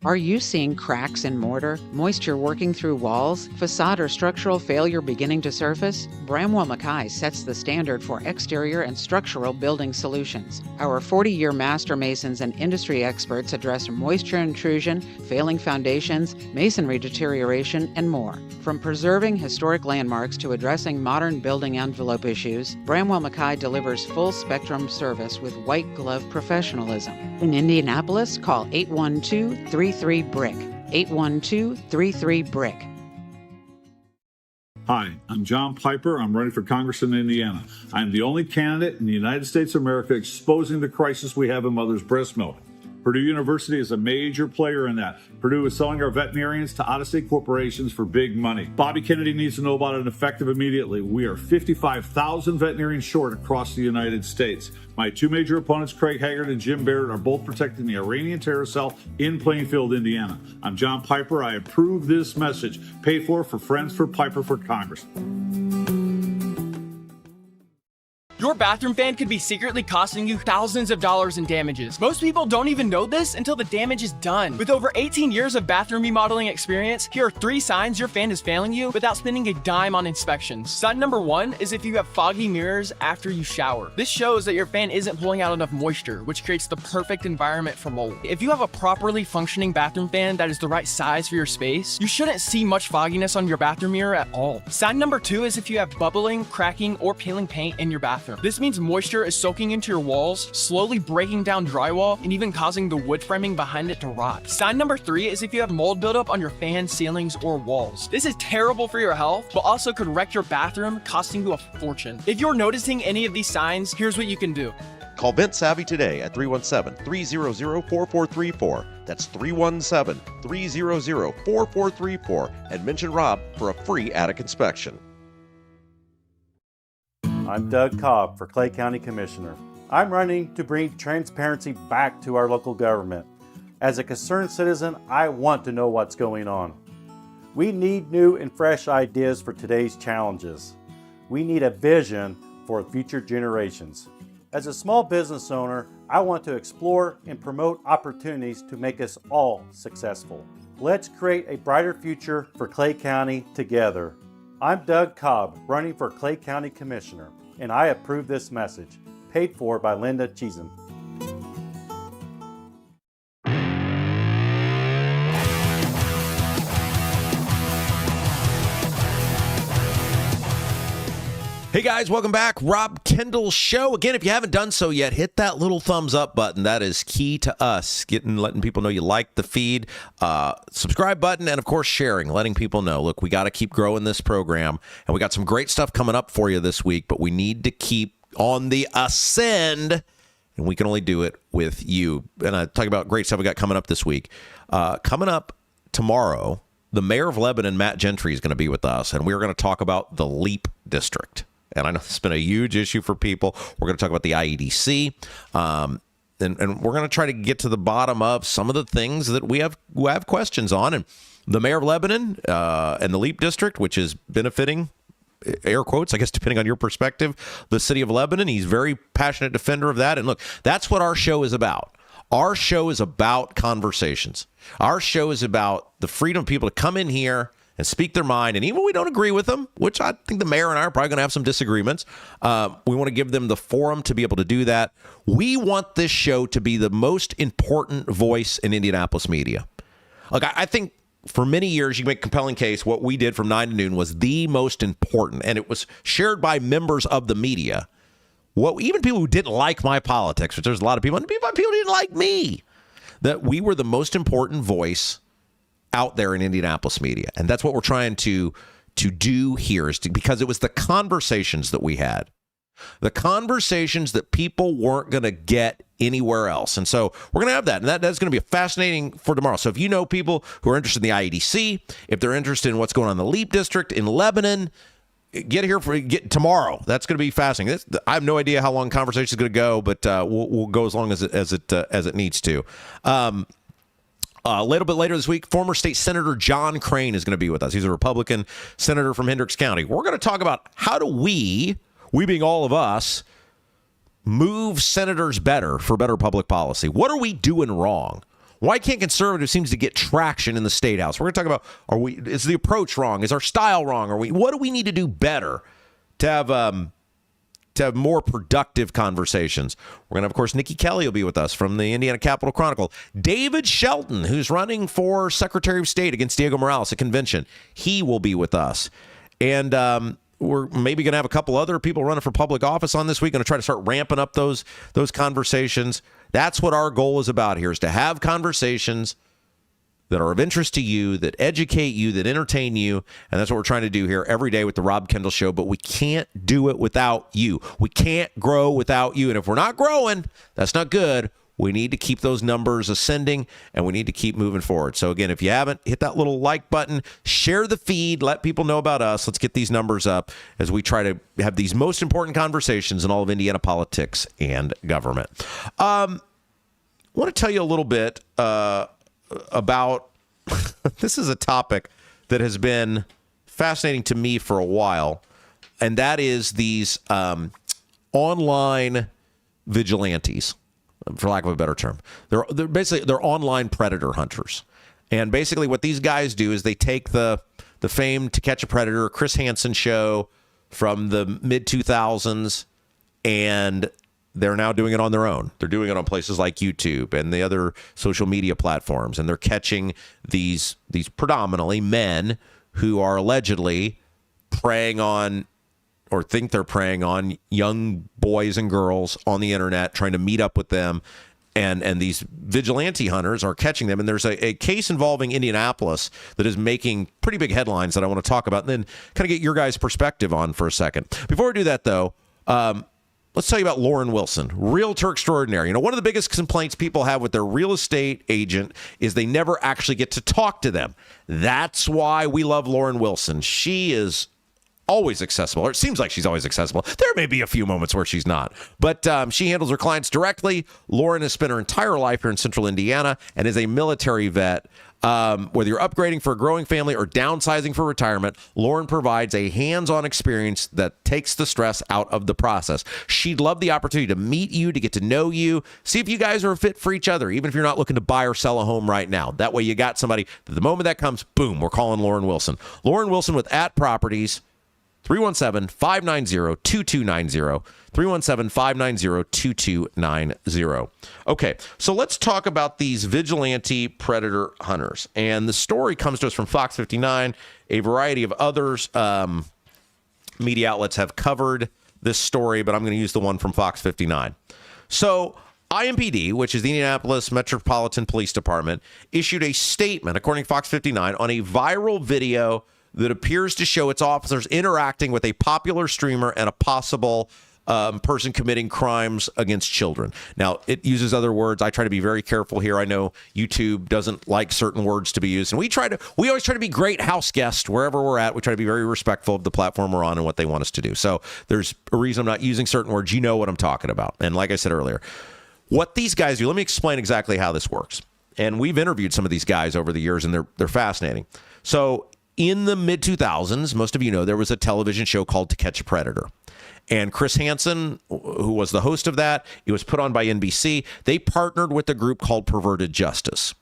Are you seeing cracks in mortar, moisture working through walls, facade or structural failure beginning to surface? Bramwell Mackay sets the standard for exterior and structural building solutions. Our 40-year master masons and industry experts address moisture intrusion, failing foundations, masonry deterioration, and more. From preserving historic landmarks to addressing modern building envelope issues, Bramwell Mackay delivers full-spectrum service with white-glove professionalism. In Indianapolis, call 812-33-BRICK. 812-33-BRICK. Hi, I'm John Piper. I'm running for Congress in Indiana. I'm the only candidate in the United States of America exposing the crisis we have in mother's breast milk. Purdue University is a major player in that. Purdue is selling our veterinarians to out-of-state corporations for big money. Bobby Kennedy needs to know about it effective immediately. We are 55,000 veterinarians short across the United States. My two major opponents, Craig Haggard and Jim Barrett, are both protecting the Iranian terror cell in Plainfield, Indiana. I'm John Piper. I approve this message. Paid for Friends for Piper for Congress. Your bathroom fan could be secretly costing you thousands of dollars in damages. Most people don't even know this until the damage is done. With over 18 years of bathroom remodeling experience, here are 3 signs your fan is failing you without spending a dime on inspections. Sign number 1 is if you have foggy mirrors after you shower. This shows that your fan isn't pulling out enough moisture, which creates the perfect environment for mold. If you have a properly functioning bathroom fan that is the right size for your space, you shouldn't see much fogginess on your bathroom mirror at all. Sign number 2 is if you have bubbling, cracking, or peeling paint in your bathroom. This means moisture is soaking into your walls, slowly breaking down drywall, and even causing the wood framing behind it to rot. Sign number 3 is if you have mold buildup on your fan, ceilings, or walls. This is terrible for your health, but also could wreck your bathroom, costing you a fortune. If you're noticing any of these signs, here's what you can do. Call Vent Savvy today at 317-300-4434. That's 317-300-4434 and mention Rob for a free attic inspection. I'm Doug Cobb for Clay County Commissioner. I'm running to bring transparency back to our local government. As a concerned citizen, I want to know what's going on. We need new and fresh ideas for today's challenges. We need a vision for future generations. As a small business owner, I want to explore and promote opportunities to make us all successful. Let's create a brighter future for Clay County together. I'm Doug Cobb, running for Clay County Commissioner, and I approve this message. Paid for by Linda Cheatham. Hey guys, welcome back. Rob Kendall Show. Again, if you haven't done so yet, hit that little thumbs up button. That is key to us, letting people know you like the feed. Subscribe button, and of course, sharing, letting people know. Look, we got to keep growing this program, and we got some great stuff coming up for you this week, but we need to keep on the ascend, and we can only do it with you. And I talk about great stuff we got coming up this week. Coming up tomorrow, the mayor of Lebanon, Matt Gentry, is going to be with us, and we're going to talk about the LEAP district. And I know it's been a huge issue for people. We're going to talk about the IEDC, and we're going to try to get to the bottom of some of the things that we have questions on. And the mayor of Lebanon and the LEAP district, which is benefiting, air quotes, I guess, depending on your perspective, the city of Lebanon. He's a very passionate defender of that. And look, that's what our show is about. Our show is about conversations. Our show is about the freedom of people to come in here and speak their mind. And even when we don't agree with them, which I think the mayor and I are probably going to have some disagreements, we want to give them the forum to be able to do that. We want this show to be the most important voice in Indianapolis media. Look, I think for many years, you can make a compelling case what we did from 9 to noon was the most important, and it was shared by members of the media. Even people who didn't like my politics, which there's a lot of people, and people didn't like me, that we were the most important voice out there in Indianapolis media. And that's what we're trying to do here, because it was the conversations that we had. The conversations that people weren't going to get anywhere else. And so we're going to have that. And that's going to be fascinating for tomorrow. So if you know people who are interested in the IEDC, if they're interested in what's going on in the LEAP district in Lebanon, get here tomorrow. That's going to be fascinating. I have no idea how long the conversation is going to go, but we'll go as long as it needs to. A little bit later this week, former state senator John Crane is going to be with us. He's a Republican senator from Hendricks County. We're going to talk about how do we being all of us, move senators better for better public policy. What are we doing wrong? Why can't conservatives seem to get traction in the state house? We're going to talk about, is the approach wrong? Is our style wrong? What do we need to do better to have more productive conversations? We're going to have, of course, Nikki Kelly will be with us from the Indiana Capitol Chronicle. David Shelton, who's running for Secretary of State against Diego Morales at convention, he will be with us. And we're maybe going to have a couple other people running for public office on this week. Going to try to start ramping up those conversations. That's what our goal is about here, is to have conversations that are of interest to you, that educate you, that entertain you. And that's what we're trying to do here every day with the Rob Kendall Show. But we can't do it without you. We can't grow without you. And if we're not growing, that's not good. We need to keep those numbers ascending, and we need to keep moving forward. So, again, if you haven't, hit that little like button, share the feed, let people know about us. Let's get these numbers up as we try to have these most important conversations in all of Indiana politics and government. I want to tell you a little bit about this is a topic that has been fascinating to me for a while, and that is these online vigilantes, for lack of a better term. They're basically online predator hunters. And basically what these guys do is they take the famed To Catch a Predator, Chris Hansen show from the mid-2000s, and they're now doing it on their own. They're doing it on places like YouTube and the other social media platforms, and they're catching these predominantly men who are allegedly preying on, or think they're preying on, young boys and girls on the internet, trying to meet up with them. And these vigilante hunters are catching them. And there's a case involving Indianapolis that is making pretty big headlines that I want to talk about and then kind of get your guys' perspective on for a second. Before we do that, though, let's tell you about Lauren Wilson, realtor extraordinaire. You know, one of the biggest complaints people have with their real estate agent is they never actually get to talk to them. That's why we love Lauren Wilson. She is always accessible, or it seems like she's always accessible. There may be a few moments where she's not, but she handles her clients directly. Lauren has spent her entire life here in Central Indiana and is a military vet. Whether you're upgrading for a growing family or downsizing for retirement, Lauren provides a hands-on experience that takes the stress out of the process. She'd love the opportunity to meet you, to get to know you, see if you guys are a fit for each other, even if you're not looking to buy or sell a home right now. That way you got somebody that the moment that comes, boom, we're calling Lauren Wilson. Lauren Wilson with At Properties, 317-590-2290, 317-590-2290. Okay, so let's talk about these vigilante predator hunters. And the story comes to us from Fox 59. A variety of others, media outlets have covered this story, but I'm going to use the one from Fox 59. So IMPD, which is the Indianapolis Metropolitan Police Department, issued a statement, according to Fox 59, on a viral video that appears to show its officers interacting with a popular streamer and a possible person committing crimes against children. Now, it uses other words. I try to be very careful here. I know YouTube doesn't like certain words to be used, and we always try to be great house guests wherever we're at. We try to be very respectful of the platform we're on and what they want us to do. So there's a reason I'm not using certain words. You know what I'm talking about. And like I said earlier, what these guys do, let me explain exactly how this works. And we've interviewed some of these guys over the years, and they're fascinating. So in the mid-2000s, most of you know, there was a television show called To Catch a Predator. And Chris Hansen, who was the host of that, it was put on by NBC. They partnered with a group called Perverted Justice.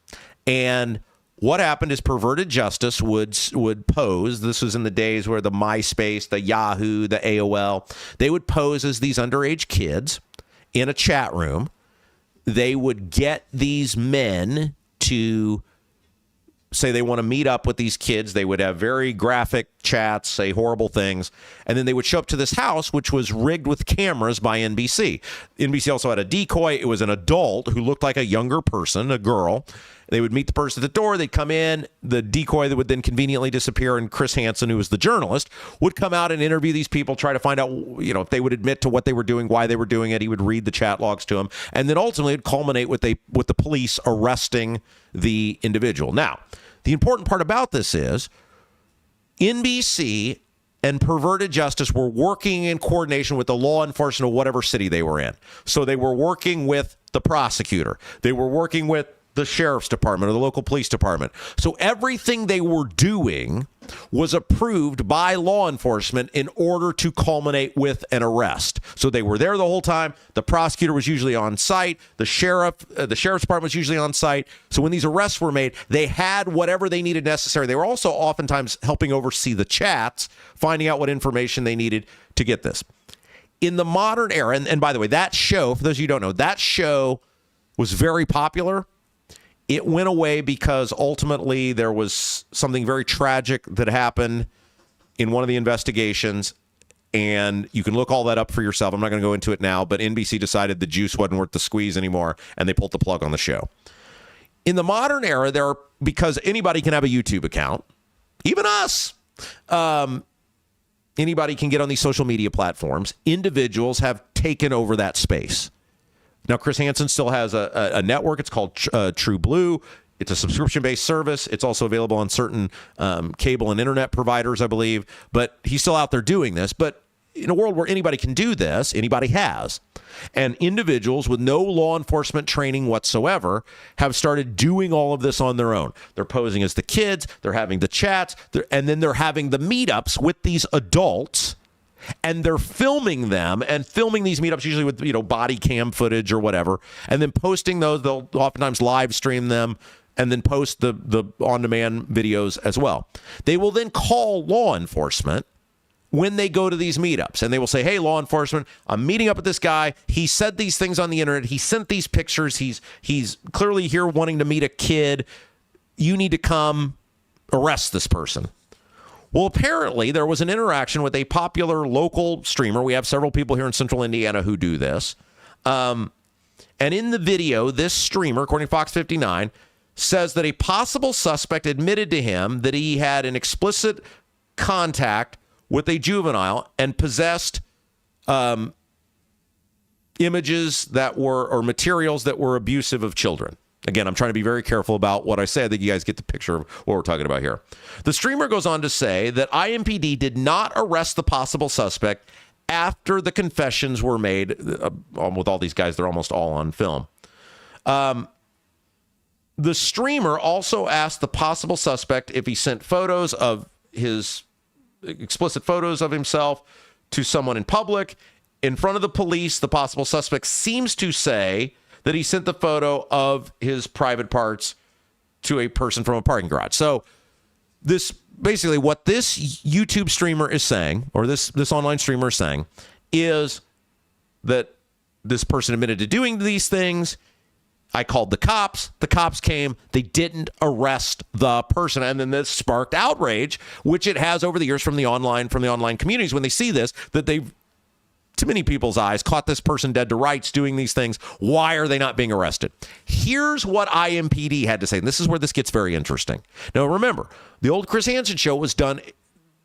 And what happened is Perverted Justice would pose, this was in the days where the MySpace, the Yahoo, the AOL, they would pose as these underage kids in a chat room. They would get these men to say they want to meet up with these kids. They would have very graphic chats, say horrible things, and then they would show up to this house, which was rigged with cameras by NBC. NBC also had a decoy. It was an adult who looked like a younger person, a girl. They would meet the person at the door. They'd come in. The decoy that would then conveniently disappear, and Chris Hansen, who was the journalist, would come out and interview these people, try to find out, if they would admit to what they were doing, why they were doing it. He would read the chat logs to them, and then ultimately it'd culminate with the police arresting the individual. Now, the important part about this is NBC and Perverted Justice were working in coordination with the law enforcement of whatever city they were in. So they were working with the prosecutor. They were working with the sheriff's department or the local police department. So everything they were doing was approved by law enforcement in order to culminate with an arrest. So they were there the whole time. The prosecutor was usually on site. The sheriff's department was usually on site. So when these arrests were made, they had whatever they needed necessary. They were also oftentimes helping oversee the chats, finding out what information they needed to get this. In the modern era, and by the way, that show, for those of you who don't know, that show was very popular. It went away because ultimately there was something very tragic that happened in one of the investigations, and you can look all that up for yourself. I'm not going to go into it now, but NBC decided the juice wasn't worth the squeeze anymore, and they pulled the plug on the show. In the modern era, because anybody can have a YouTube account, even us, anybody can get on these social media platforms. Individuals have taken over that space. Now, Chris Hansen still has a network. It's called True Blue. It's a subscription-based service. It's also available on certain cable and internet providers, I believe. But he's still out there doing this. But in a world where anybody can do this, anybody has, and individuals with no law enforcement training whatsoever have started doing all of this on their own. They're posing as the kids. They're having the chats. And then they're having the meetups with these adults. And they're filming them and filming these meetups usually with, body cam footage or whatever, and then posting those. They'll oftentimes live stream them and then post the on-demand videos as well. They will then call law enforcement when they go to these meetups, and they will say, hey, law enforcement, I'm meeting up with this guy. He said these things on the internet. He sent these pictures. He's clearly here wanting to meet a kid. You need to come arrest this person. Well, apparently there was an interaction with a popular local streamer. We have several people here in central Indiana who do this. And in the video, this streamer, according to Fox 59, says that a possible suspect admitted to him that he had an explicit contact with a juvenile and possessed images that were, or materials that were abusive of children. Again, I'm trying to be very careful about what I say. I think you guys get the picture of what we're talking about here. The streamer goes on to say that IMPD did not arrest the possible suspect after the confessions were made. With all these guys, they're almost all on film. The streamer also asked the possible suspect if he sent photos of his explicit photos of himself to someone in public. In front of the police, the possible suspect seems to say that he sent the photo of his private parts to a person from a parking garage. So this basically what this YouTube streamer is saying, or this online streamer is saying, is that this person admitted to doing these things. I called the cops. The cops came. They didn't arrest the person. And then this sparked outrage, which it has over the years from the online communities when they see this, that they've, to many people's eyes, caught this person dead to rights doing these things. Why are they not being arrested? Here's what IMPD had to say. And this is where this gets very interesting. Now, remember, the old Chris Hansen show was done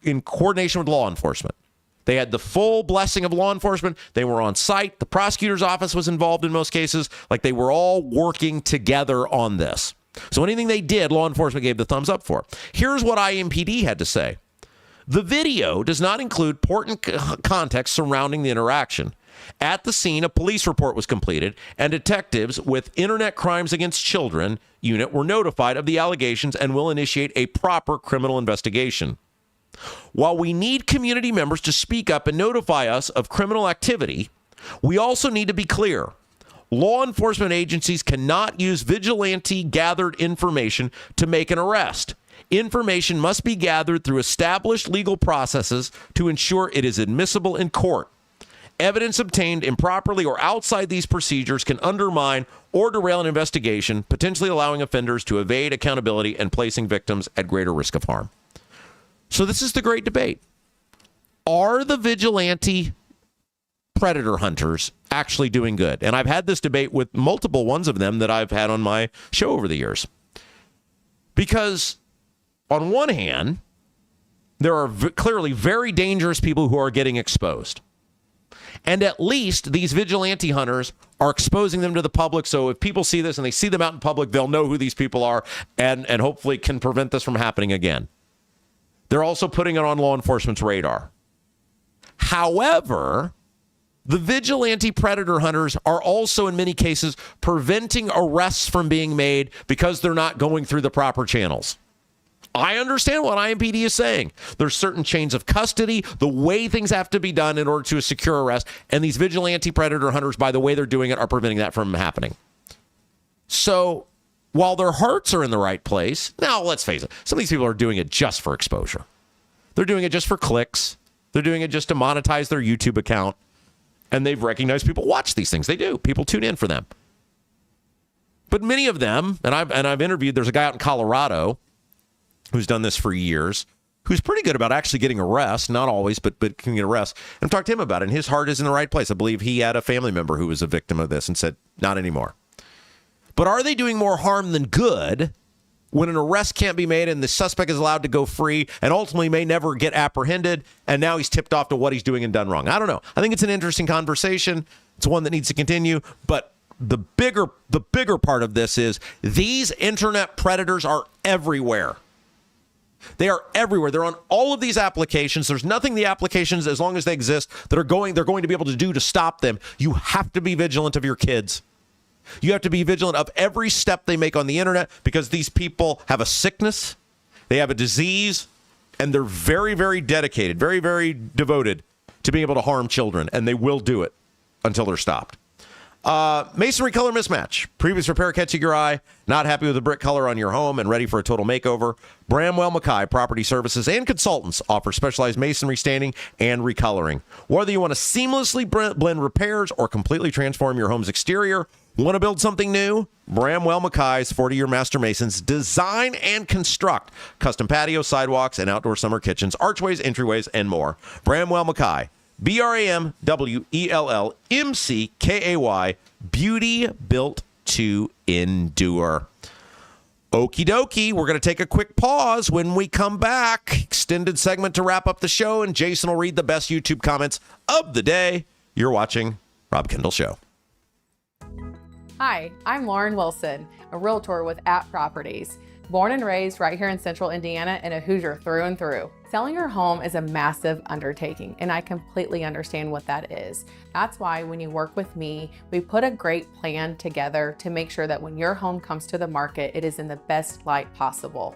in coordination with law enforcement. They had the full blessing of law enforcement. They were on site. The prosecutor's office was involved in most cases. Like, they were all working together on this. So anything they did, law enforcement gave the thumbs up for. Here's what IMPD had to say. The video does not include important context surrounding the interaction. At the scene, a police report was completed, and detectives with Internet Crimes Against Children unit were notified of the allegations and will initiate a proper criminal investigation. While we need community members to speak up and notify us of criminal activity, we also need to be clear. Law enforcement agencies cannot use vigilante-gathered information to make an arrest. Information must be gathered through established legal processes to ensure it is admissible in court. Evidence obtained improperly or outside these procedures can undermine or derail an investigation, potentially allowing offenders to evade accountability and placing victims at greater risk of harm. So this is the great debate. Are the vigilante predator hunters actually doing good? And I've had this debate with multiple ones of them that I've had on my show over the years. Because on one hand, there are clearly very dangerous people who are getting exposed. And at least these vigilante hunters are exposing them to the public. So if people see this and they see them out in public, they'll know who these people are and hopefully can prevent this from happening again. They're also putting it on law enforcement's radar. However, the vigilante predator hunters are also in many cases preventing arrests from being made because they're not going through the proper channels. I understand what IMPD is saying. There's certain chains of custody, the way things have to be done in order to secure arrest, and these vigilante predator hunters, by the way they're doing it, are preventing that from happening. So while their hearts are in the right place, now let's face it, some of these people are doing it just for exposure. They're doing it just for clicks. They're doing it just to monetize their YouTube account. And they've recognized people watch these things. They do. People tune in for them. But many of them, and I've interviewed, there's a guy out in Colorado who's done this for years, who's pretty good about actually getting arrests, not always, but can get arrests. And I've talked to him about it, and his heart is in the right place. I believe he had a family member who was a victim of this and said, not anymore. But are they doing more harm than good when an arrest can't be made and the suspect is allowed to go free and ultimately may never get apprehended, and now he's tipped off to what he's doing and done wrong? I don't know. I think it's an interesting conversation. It's one that needs to continue, but the bigger part of this is these internet predators are everywhere. They are everywhere. They're on all of these applications. There's nothing the applications, as long as they exist, they're going to be able to do to stop them. You have to be vigilant of your kids. You have to be vigilant of every step they make on the internet, because these people have a sickness, they have a disease, and they're very, very dedicated, very, very devoted to being able to harm children, and they will do it until they're stopped. Masonry color mismatch. Previous repair catching your eye. Not happy with the brick color on your home and ready for a total makeover. Bramwell Mackay Property Services and Consultants offer specialized masonry staining and recoloring. Whether you want to seamlessly blend repairs or completely transform your home's exterior, want to build something new? Bramwell Mackay's 40-year master masons design and construct custom patios, sidewalks, and outdoor summer kitchens, archways, entryways, and more. Bramwell Mackay. BRAMWELLMCKAY, beauty built to endure. Okie dokie, we're going to take a quick pause. When we come back, extended segment to wrap up the show, and Jason will read the best YouTube comments of the day. You're watching Rob Kendall Show. Hi, I'm Lauren Wilson, a realtor with Properties. Born and raised right here in central Indiana and a Hoosier through and through. Selling your home is a massive undertaking, and I completely understand what that is. That's why when you work with me, we put a great plan together to make sure that when your home comes to the market, it is in the best light possible.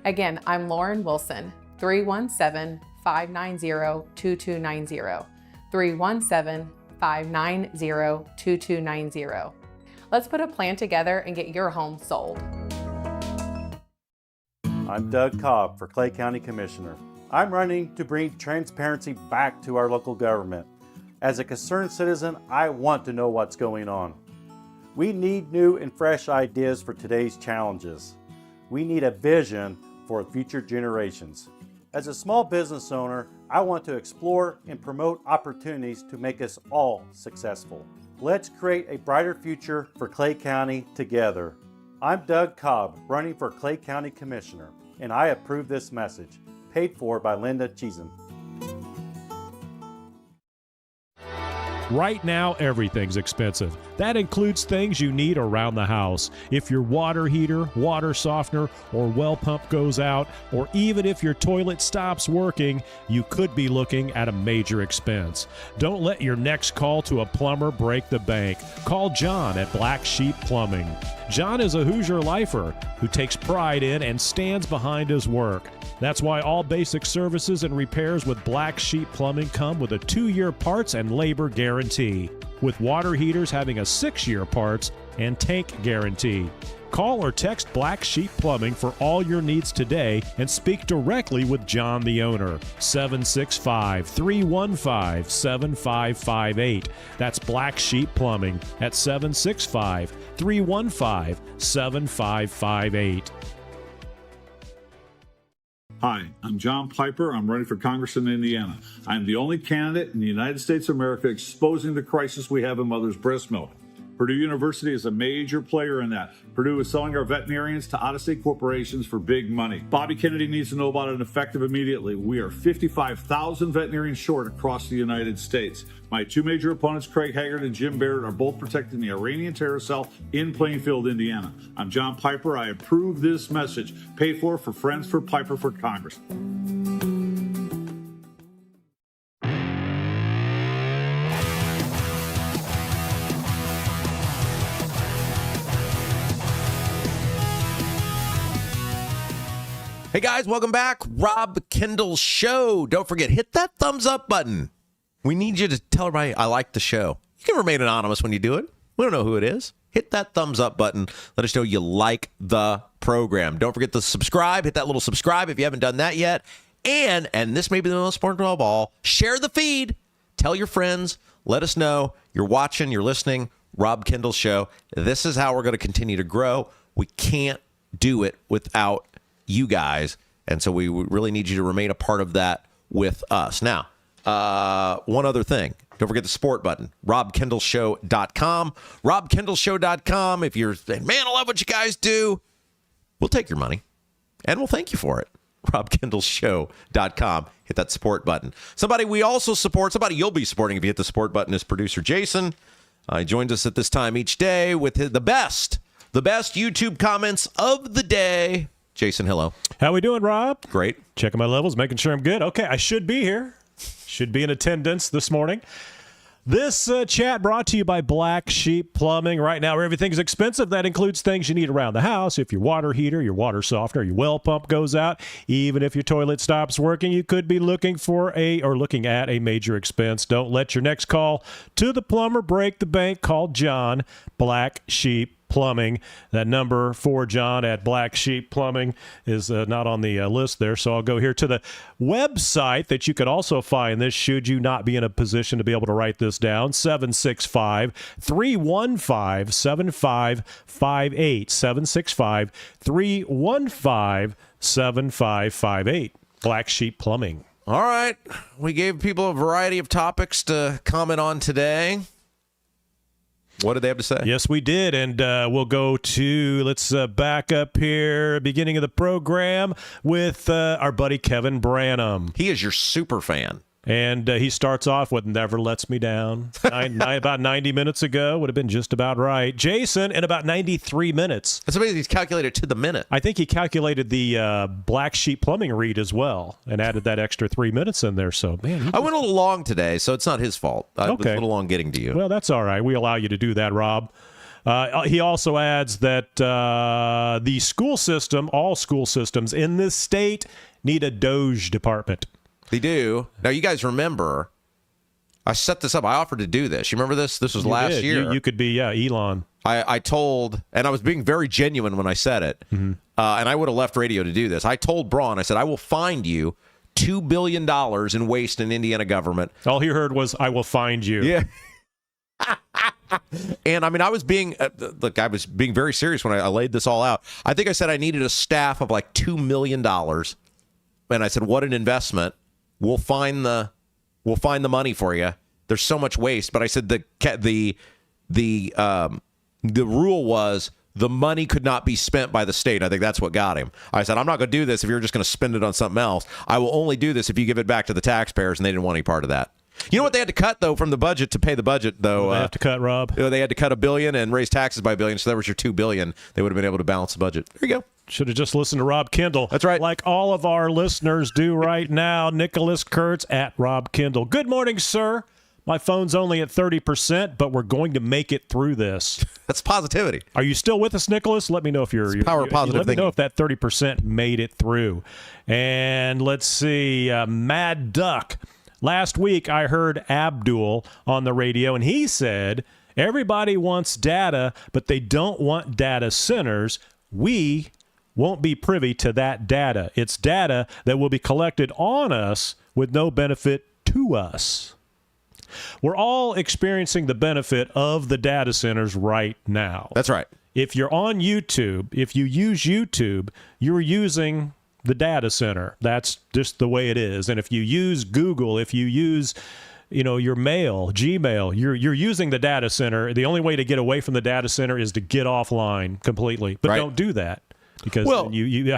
Again, I'm Lauren Wilson, 317-590-2290. 317-590-2290. Let's put a plan together and get your home sold. I'm Doug Cobb for Clay County Commissioner. I'm running to bring transparency back to our local government. As a concerned citizen, I want to know what's going on. We need new and fresh ideas for today's challenges. We need a vision for future generations. As a small business owner, I want to explore and promote opportunities to make us all successful. Let's create a brighter future for Clay County together. I'm Doug Cobb, running for Clay County Commissioner, and I approve this message. Paid for by Linda Cheesem. Right now, everything's expensive. That includes things you need around the house. If your water heater, water softener, or well pump goes out, or even if your toilet stops working, you could be looking at a major expense. Don't let your next call to a plumber break the bank. Call John at Black Sheep Plumbing. John is a Hoosier lifer who takes pride in and stands behind his work. That's why all basic services and repairs with Black Sheep Plumbing come with a 2-year parts and labor guarantee, with water heaters having a 6-year parts and tank guarantee. Call or text Black Sheep Plumbing for all your needs today and speak directly with John, the owner. 765-315-7558. That's Black Sheep Plumbing at 765-315-7558. Hi, I'm John Piper. I'm running for Congress in Indiana. I'm the only candidate in the United States of America exposing the crisis we have in mother's breast milk. Purdue University is a major player in that. Purdue is selling our veterinarians to out-of-state corporations for big money. Bobby Kennedy needs to know about it effective immediately. We are 55,000 veterinarians short across the United States. My two major opponents, Craig Haggard and Jim Barrett, are both protecting the Iranian terror cell in Plainfield, Indiana. I'm John Piper. I approve this message. Paid for Friends for Piper for Congress. Hey guys, welcome back. Rob Kendall Show. Don't forget, hit that thumbs up button. We need you to tell everybody I like the show. You can remain anonymous when you do it. We don't know who it is. Hit that thumbs up button. Let us know you like the program. Don't forget to subscribe. Hit that little subscribe if you haven't done that yet. And this may be the most important of all, share the feed. Tell your friends. Let us know you're watching, you're listening. Rob Kendall Show. This is how we're going to continue to grow. We can't do it without you guys, and so we really need you to remain a part of that with us. Now, one other thing. Don't forget the support button, robkendallshow.com. robkendallshow.com. If you're saying, man, I love what you guys do, we'll take your money, and we'll thank you for it. robkendallshow.com. Hit that support button. Somebody we also support, somebody you'll be supporting if you hit the support button, is producer Jason. He joins us at this time each day with the best YouTube comments of the day. Jason, hello. How we doing, Rob? Great. Checking my levels, making sure I'm good. Okay, I should be here. Should be in attendance this morning. This chat brought to you by Black Sheep Plumbing. Right now, where everything's expensive, that includes things you need around the house. If your water heater, your water softener, your well pump goes out, even if your toilet stops working, you could be looking at a major expense. Don't let your next call to the plumber break the bank. Call John, Black Sheep Plumbing. That number for John at Black Sheep Plumbing is not on the list there, so I'll go here to the website that you could also find this should you not be in a position to be able to write this down. 765-315-7558. 765-315-7558. Black Sheep Plumbing. All right. We gave people a variety of topics to comment on today. What did they have to say? Yes, we did, and we'll go to, let's back up here, beginning of the program with our buddy Kevin Branham. He is your super fan. And he starts off with Never Lets Me Down. About 90 minutes ago, would have been just about right. Jason, in about 93 minutes. That's amazing. He's calculated to the minute. I think he calculated the Black Sheep Plumbing read as well and added that extra 3 minutes in there. So, man. I went a little long today, so it's not his fault. I was a little long getting to you. Well, that's all right. We allow you to do that, Rob. He also adds that the school system, all school systems in this state, need a Doge department. They do. Now, you guys remember, I set this up. I offered to do this. You remember this? This was last year. You could be, Elon. I told, and I was being very genuine when I said it, and I would have left radio to do this. I told Braun, I said, I will find you $2 billion in waste in Indiana government. All he heard was, I will find you. Yeah. And, I mean, I was being very serious when I laid this all out. I think I said I needed a staff of like $2 million. And I said, what an investment. We'll find the money for you. There's so much waste, but I said the rule was the money could not be spent by the state. I think that's what got him. I said, I'm not going to do this if you're just going to spend it on something else. I will only do this if you give it back to the taxpayers, and they didn't want any part of that. You know what they had to cut, though, from the budget to pay the budget, though? They have to cut, Rob. They had to cut $1 billion and raise taxes by $1 billion, so that was your $2 billion. They would have been able to balance the budget. There you go. Should have just listened to Rob Kendall. That's right. Like all of our listeners do right now. Nicholas Kurtz at Rob Kendall. Good morning, sir. My phone's only at 30%, but we're going to make it through this. That's positivity. Are you still with us, Nicholas? Let me know if you're power positive. Let me know if that 30% made it through. And let's see, Mad Duck. Last week, I heard Abdul on the radio, and he said, everybody wants data, but they don't want data centers. We won't be privy to that data. It's data that will be collected on us with no benefit to us. We're all experiencing the benefit of the data centers right now. That's right. If you're on YouTube, if you use YouTube, you're using the data center. That's just the way it is. And if you use Google, if you use your mail, Gmail, you're using the data center. The only way to get away from the data center is to get offline completely. But don't do that. Because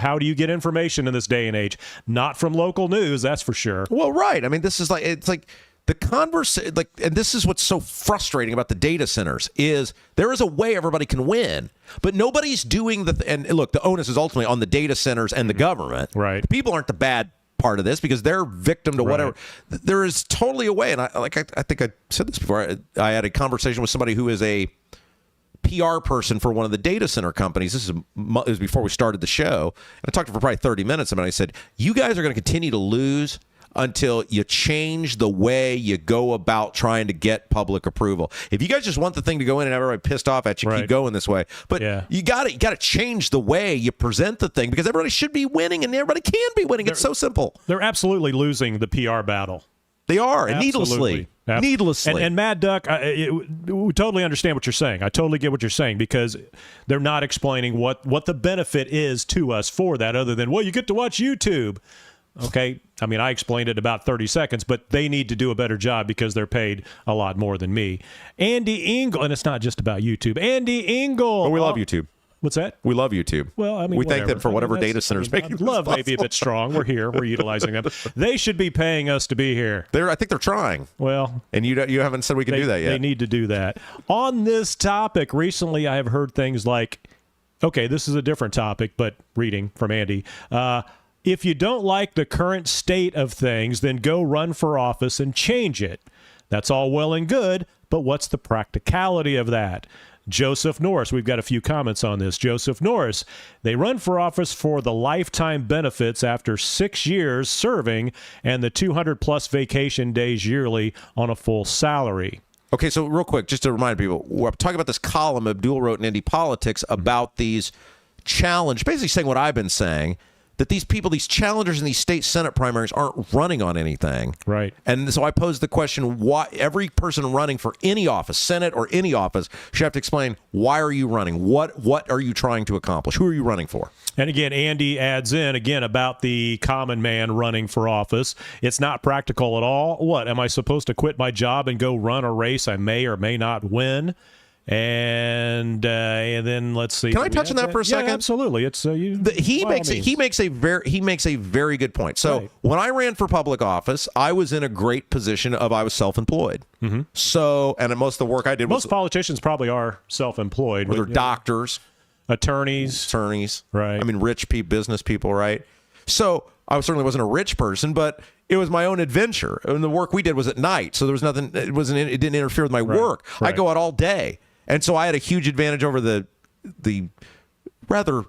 how do you get information in this day and age? Not from local news, that's for sure. Well, right. I mean, this is it's like the conversation, and this is what's so frustrating about the data centers is there is a way everybody can win, but nobody's doing and look, the onus is ultimately on the data centers and the government. Right. The people aren't the bad part of this because they're victim to whatever. There is totally a way, and I think I said this before. I had a conversation with somebody who is a PR person for one of the data center companies. This was before we started the show. And I talked to her for probably 30 minutes, and I said, you guys are going to continue to lose until you change the way you go about trying to get public approval. If you guys just want the thing to go in and everybody pissed off at you, keep going this way. But you got to change the way you present the thing because everybody should be winning and everybody can be winning. It's so simple. They're absolutely losing the PR battle. They are, and Absolutely. needlessly. And Mad Duck, we totally understand what you're saying. I totally get what you're saying because they're not explaining what the benefit is to us for that other than, well, you get to watch YouTube. Okay, I mean, I explained it in about 30 seconds, but they need to do a better job because they're paid a lot more than me. Andy Engel, and it's not just about YouTube. Andy Engel. Oh, we love YouTube. What's that? We love YouTube. Well, I mean, we thank them for whatever that's- data centers making this love may be a possible. bit strong. We're here. We're utilizing them. They should be paying us to be here. I think they're trying. Well, and you haven't said we can do that yet. They need to do that. On this topic, recently I have heard things like, okay, this is a different topic, but reading from Andy. If you don't like the current state of things, then go run for office and change it. That's all well and good, but what's the practicality of that? Joseph Norris, we've got a few comments on this. Joseph Norris, they run for office for the lifetime benefits after 6 years serving and the 200-plus vacation days yearly on a full salary. Okay, so real quick, just to remind people, we're talking about this column Abdul wrote in Indie Politics about these challenge, basically saying what I've been saying, that these people, these challengers in these state Senate primaries aren't running on anything. Right. And so I posed the question, why every person running for any office, Senate or any office, should have to explain, why are you running? What are you trying to accomplish? Who are you running for? And again, Andy adds in, again, about the common man running for office. It's not practical at all. What, am I supposed to quit my job and go run a race I may or may not win? And then let's see. Can I touch on that for a second? Yeah, absolutely. It's he makes a very good point. So right. When I ran for public office, I was in a great position of I was self-employed. Mm-hmm. So, and most of the work I did most politicians probably are self-employed. They're doctors, attorneys, right? I mean, rich people, business people, right? So I certainly wasn't a rich person, but it was my own adventure, and the work we did was at night, so there was nothing. It didn't interfere with my work. Right. I go out all day. And so I had a huge advantage over the rather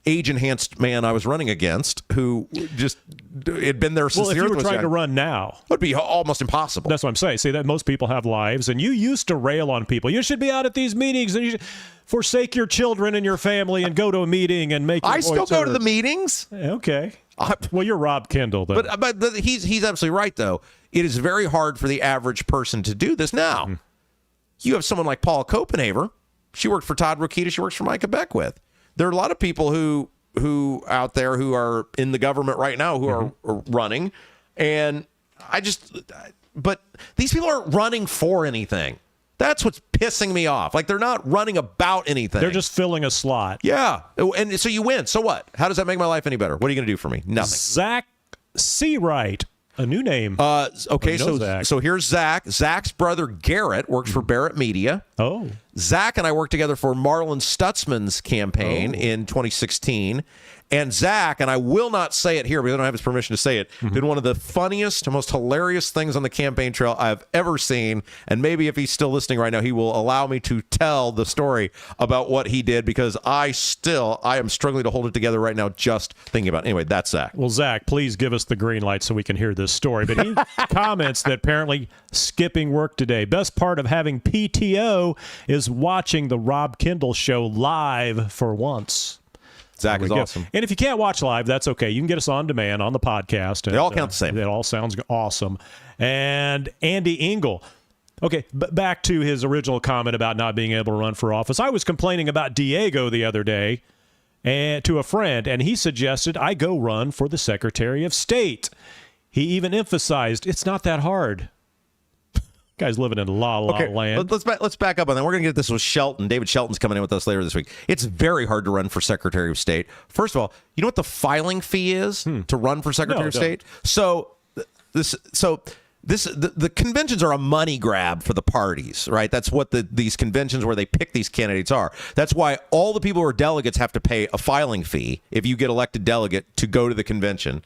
age-enhanced man I was running against, who just had been there since well, if the you earth were was trying young. to run now, It would be almost impossible. That's what I'm saying. See, that most people have lives, and you used to rail on people. You should be out at these meetings, and you should forsake your children and your family and go to a meeting and make your I still voice go heard. to the meetings. Okay. Well, you're Rob Kendall, though. But he's absolutely right, though. It is very hard for the average person to do this now. Mm. You have someone like Paula Copenhaver. She worked for Todd Rokita. She works for Micah Beckwith. There are a lot of people who out there who are in the government right now who are running. And but these people aren't running for anything. That's what's pissing me off. Like, they're not running about anything. They're just filling a slot. Yeah. And so you win. So what? How does that make my life any better? What are you going to do for me? Nothing. Zach Seawright. A new name. Okay, so here's Zach. Zach's brother Garrett works for Barrett Media. Oh. Zach and I worked together for Marlon Stutzman's campaign in 2016. And Zach, and I will not say it here because I don't have his permission to say it, did one of the funniest, most hilarious things on the campaign trail I've ever seen. And maybe if he's still listening right now, he will allow me to tell the story about what he did, because I am struggling to hold it together right now just thinking about it. Anyway, that's Zach. Well, Zach, please give us the green light so we can hear this story. But he comments that apparently skipping work today. Best part of having PTO is watching the Rob Kendall Show live for once. Zach is awesome. And if you can't watch live, that's okay. You can get us on demand on the podcast. And, they all count the same. It all sounds awesome. And Andy Engel. Okay, back to his original comment about not being able to run for office. I was complaining about Diego the other day to a friend, and he suggested I go run for the Secretary of State. He even emphasized it's not that hard. Guy's living in la land. Let's back up on that. We're going to get this with Shelton. David Shelton's coming in with us later this week. It's very hard to run for Secretary of State. First of all, you know what the filing fee is to run for Secretary of State? So the conventions are a money grab for the parties, right? That's what these conventions where they pick these candidates are. That's why all the people who are delegates have to pay a filing fee if you get elected delegate to go to the convention.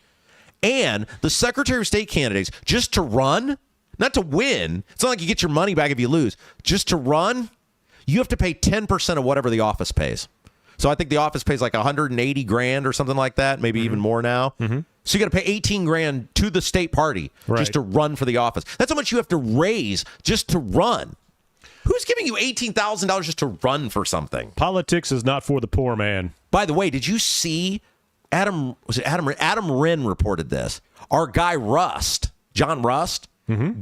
And the Secretary of State candidates, just to run, not to win. It's not like you get your money back if you lose. Just to run, you have to pay 10% of whatever the office pays. So I think the office pays like $180,000 or something like that, maybe even more now. So you got to pay $18,000 to the state party just to run for the office. That's how much you have to raise just to run. Who's giving you $18,000 just to run for something? Politics is not for the poor man. By the way, did you see Adam Wren reported this? Our guy John Rust,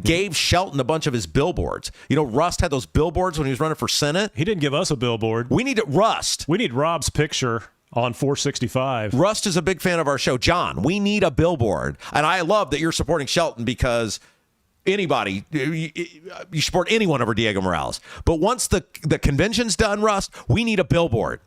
gave Shelton a bunch of his billboards. You know, Rust had those billboards when he was running for Senate. He didn't give us a billboard. We need Rust. We need Rob's picture on 465. Rust is a big fan of our show. John, we need a billboard. And I love that you're supporting Shelton, because anybody, you support anyone over Diego Morales. But once the convention's done, Rust, we need a billboard.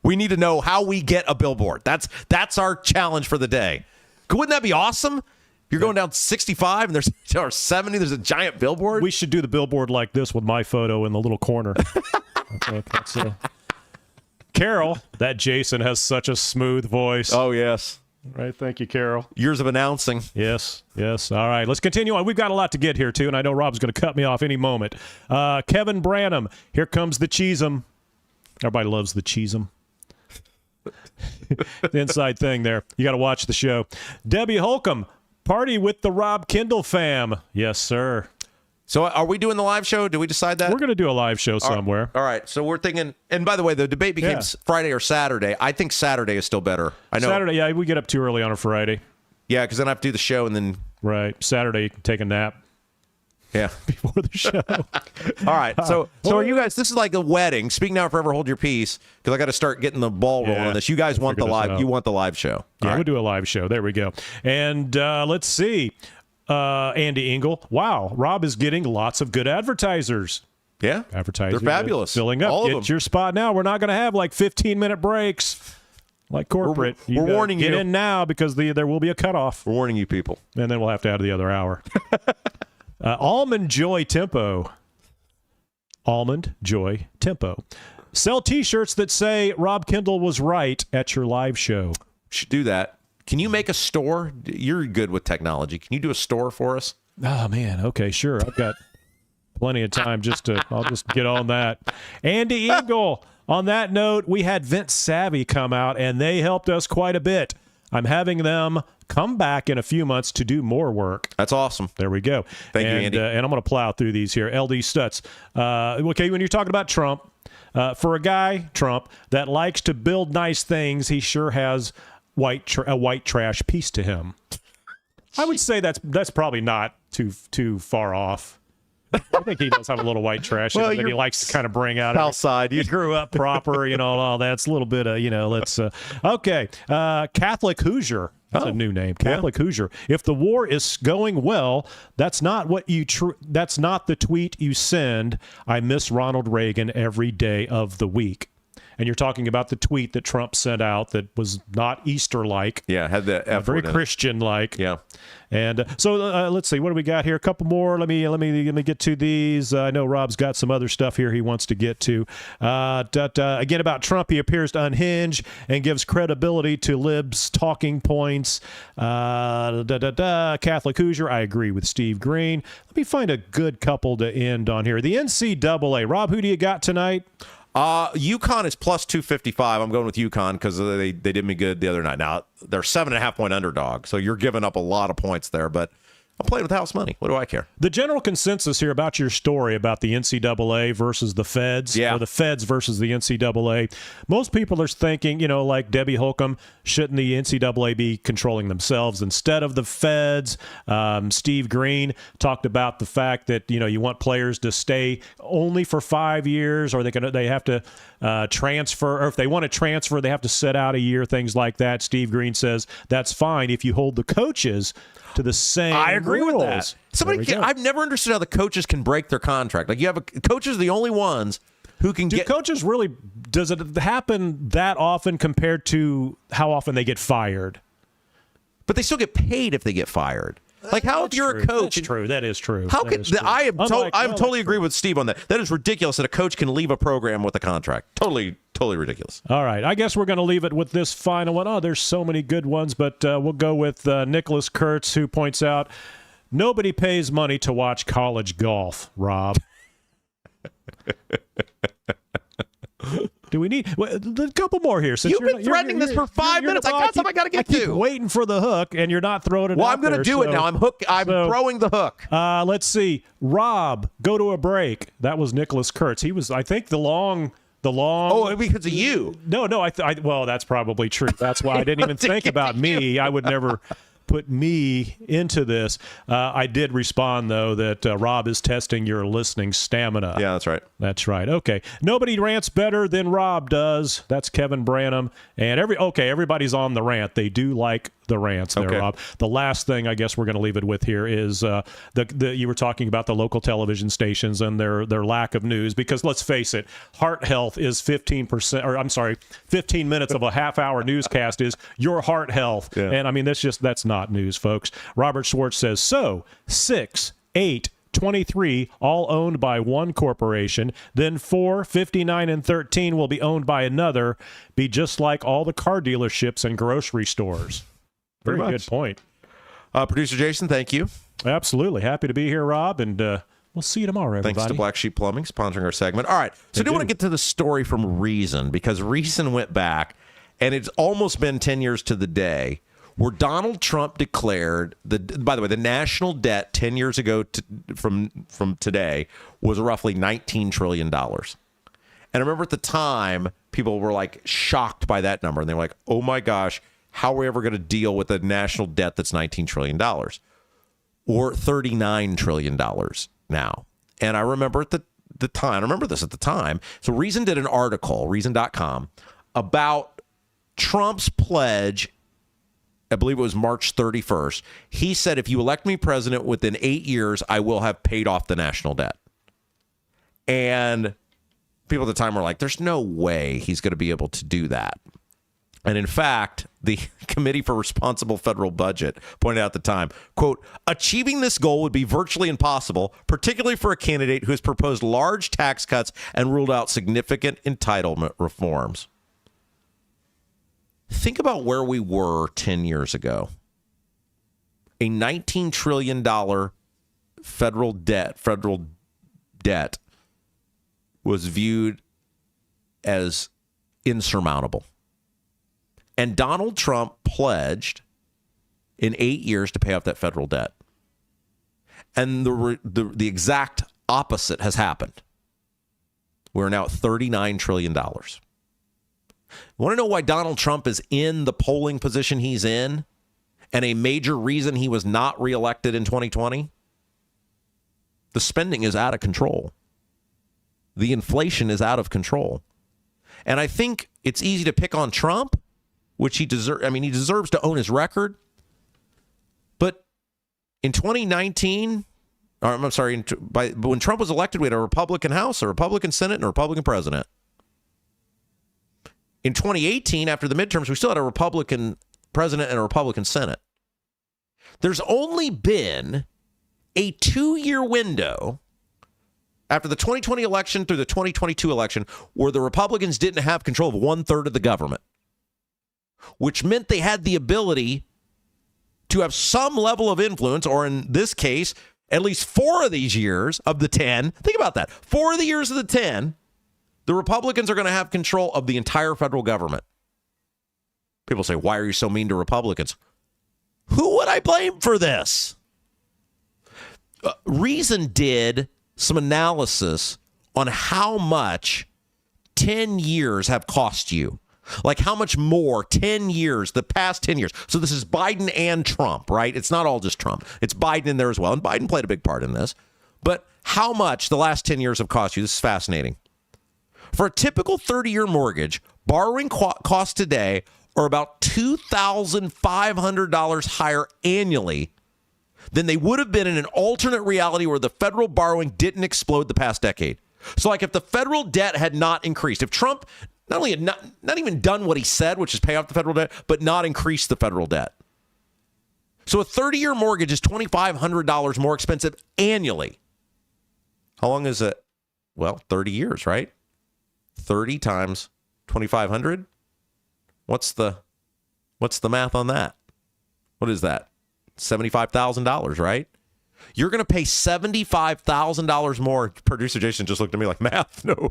We need to know how we get a billboard. That's our challenge for the day. Wouldn't that be awesome? You're going down 65 and there's or 70. There's a giant billboard. We should do the billboard like this with my photo in the little corner. Carol, that Jason has such a smooth voice. Oh, yes. Right. Thank you, Carol. Years of announcing. Yes. All right. Let's continue on. We've got a lot to get here, too, and I know Rob's going to cut me off any moment. Kevin Branham, here comes the Cheesem. Everybody loves the Cheesem. The inside thing there. You got to watch the show. Debbie Holcomb, party with the Rob Kendall fam. Yes, sir. So are we doing the live show? Did we decide that? We're going to do a live show somewhere. All right. So we're thinking, and by the way, the debate became Friday or Saturday. I think Saturday is still better. I know Saturday, yeah, we get up too early on a Friday. Yeah, because then I have to do the show and then. Right. Saturday, you can take a nap. Yeah. Before the show. All right. So are you guys, this is like a wedding. Speak now, forever hold your peace, because I got to start getting the ball rolling on this. You guys want the live. You want the live show. Yeah, we'll do a live show. There we go. And let's see. Andy Engel. Wow. Rob is getting lots of good advertisers. Yeah. Advertisers. They're fabulous. Filling up. All of Get them. your spot now. We're not going to have like 15-minute breaks like corporate. We're warning you. Get in now because there will be a cutoff. We're warning you people. And then we'll have to add the other hour. Almond Joy Tempo. Almond Joy Tempo. Sell T-shirts that say Rob Kendall was right at your live show. Should do that. Can you make a store? You're good with technology. Can you do a store for us? Oh, man. Okay, sure. I've got plenty of time I'll just get on that. Andy Eagle. On that note, we had Vince Savvy come out, and they helped us quite a bit. I'm having them come back in a few months to do more work. That's awesome. There we go. Thank you, Andy. And I'm going to plow through these here. LD Stutz. Okay, when you're talking about Trump, for a guy, Trump, that likes to build nice things, he sure has a white trash piece to him. I would say that's probably not too far off. I think he does have a little white trash that he likes to kind of bring out. Outside. You grew up proper, all that. It's a little bit of, let's. Okay. Catholic Hoosier. That's a new name. Catholic Hoosier. If the war is going well, that's not that's not the tweet you send. I miss Ronald Reagan every day of the week. And you're talking about the tweet that Trump sent out that was not Easter-like. Yeah, had the F very Christian-like. Yeah. And so let's see, what do we got here? A couple more. Let me get to these. I know Rob's got some other stuff here he wants to get to. Again, about Trump, he appears to unhinge and gives credibility to libs' talking points. Catholic Hoosier, I agree with Steve Green. Let me find a good couple to end on here. The NCAA. Rob, who do you got tonight? UConn is plus 255. I'm going with UConn because they did me good the other night. Now, they're 7.5-point underdog, so you're giving up a lot of points there, but I'm playing with house money. What do I care? The general consensus here about your story about the NCAA versus the feds, or the feds versus the NCAA, most people are thinking, like Debbie Holcomb, shouldn't the NCAA be controlling themselves instead of the feds? Steve Green talked about the fact that, you want players to stay only for 5 years, or they have to transfer, or if they want to transfer, they have to sit out a year, things like that. Steve Green says that's fine if you hold the coaches to the same I agree rules. with that. I've never understood how the coaches can break their contract. Like coaches are the only ones who can get. Coaches really, does it happen that often compared to how often they get fired? But they still get paid if they get fired. Like if you're a coach, that's true. That is true. How can I totally agree with Steve on that. That is ridiculous that a coach can leave a program with a contract. Totally ridiculous. All right, I guess we're going to leave it with this final one. Oh, there's so many good ones, but we'll go with Nicholas Kurtz, who points out nobody pays money to watch college golf. Rob. Do we need a couple more here? Since You've been threatening this for 5 minutes. I got something I got to get to. I keep waiting for the hook, and you're not throwing it. Well, I'm going to do it now. I'm throwing the hook. Let's see. Rob, go to a break. That was Nicholas Kurtz. He was, I think, the long. Oh, because of you. No. Well, that's probably true. That's why I didn't even think about me. I would never put me into this. I did respond, though, that Rob is testing your listening stamina. Yeah, that's right. That's right. Okay. Nobody rants better than Rob does. That's Kevin Branham. And everybody's on the rant. They do like the rants there, Okay. Rob. The last thing I guess we're going to leave it with here is you were talking about the local television stations and their lack of news, because let's face it, heart health is 15 minutes of a half-hour newscast is your heart health. Yeah. And I mean, that's not news, folks. Robert Schwartz says, so 6, 8, 23, all owned by one corporation, then 4, 59, and 13 will be owned by another, be just like all the car dealerships and grocery stores. Very Pretty good much. point. Producer Jason, thank you. Absolutely. Happy to be here, Rob, and we'll see you tomorrow, everybody. Thanks to Black Sheep Plumbing sponsoring our segment. All right, so I do want to get to the story from Reason, because Reason went back, and it's almost been 10 years to the day, where Donald Trump declared, by the way, the national debt 10 years ago from today was roughly $19 trillion. And I remember at the time, people were like shocked by that number. And they were like, oh my gosh, how are we ever going to deal with a national debt that's $19 trillion? Or $39 trillion now. And I remember at the time, I remember this at the time. So Reason did an article, Reason.com, about Trump's pledge. I believe it was March 31st. He said, if you elect me president within 8 years, I will have paid off the national debt. And people at the time were like, there's no way he's going to be able to do that. And in fact, the Committee for Responsible Federal Budget pointed out at the time, quote, achieving this goal would be virtually impossible, particularly for a candidate who has proposed large tax cuts and ruled out significant entitlement reforms. Think about where we were 10 years ago. A $19 trillion federal debt was viewed as insurmountable. And Donald Trump pledged in 8 years to pay off that federal debt. And the exact opposite has happened. We're now at $39 trillion. Want to know why Donald Trump is in the polling position he's in, and a major reason he was not reelected in 2020? The spending is out of control. The inflation is out of control. And I think it's easy to pick on Trump, which he deserves. I mean, he deserves to own his record. But in 2019, or I'm sorry, but when Trump was elected, we had a Republican House, a Republican Senate, and a Republican president. In 2018, after the midterms, we still had a Republican president and a Republican Senate. There's only been a 2-year window after the 2020 election through the 2022 election where the Republicans didn't have control of 1/3 of the government, which meant they had the ability to have some level of influence, or in this case, at least 4 of these years of the 10. Think about that. 4 of the years of the 10. The Republicans are going to have control of the entire federal government. People say, why are you so mean to Republicans? Who would I blame for this? Reason did some analysis on how much 10 years have cost you. Like how much more 10 years, the past 10 years. So this is Biden and Trump, right? It's not all just Trump. It's Biden in there as well. And Biden played a big part in this. But how much the last 10 years have cost you? This is fascinating. For a typical 30-year mortgage, borrowing costs today are about $2,500 higher annually than they would have been in an alternate reality where the federal borrowing didn't explode the past decade. So like if the federal debt had not increased, if Trump not only had not even done what he said, which is pay off the federal debt, but not increase the federal debt. So a 30-year mortgage is $2,500 more expensive annually. How long is it? Well, 30 years, right? 30 times 2,500. What's the math on that? What is that? $75,000, right? You're going to pay $75,000 more. Producer Jason just looked at me like, math? No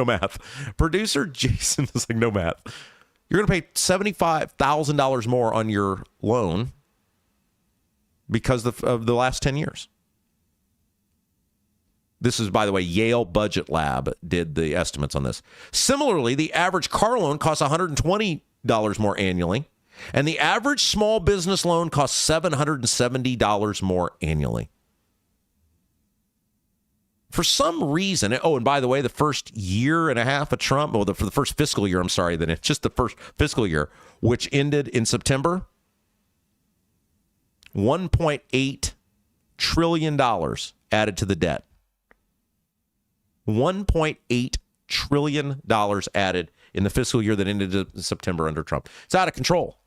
math. Producer Jason is like, no math. You're going to pay $75,000 more on your loan because of the last 10 years. This is, by the way, Yale Budget Lab did the estimates on this. Similarly, the average car loan costs $120 more annually, and the average small business loan costs $770 more annually. For some reason, oh, and by the way, the first year and a half of Trump, for the first fiscal year, then it's just the first fiscal year, which ended in September, $1.8 trillion added to the debt. $1.8 trillion added in the fiscal year that ended in September under Trump. It's out of control.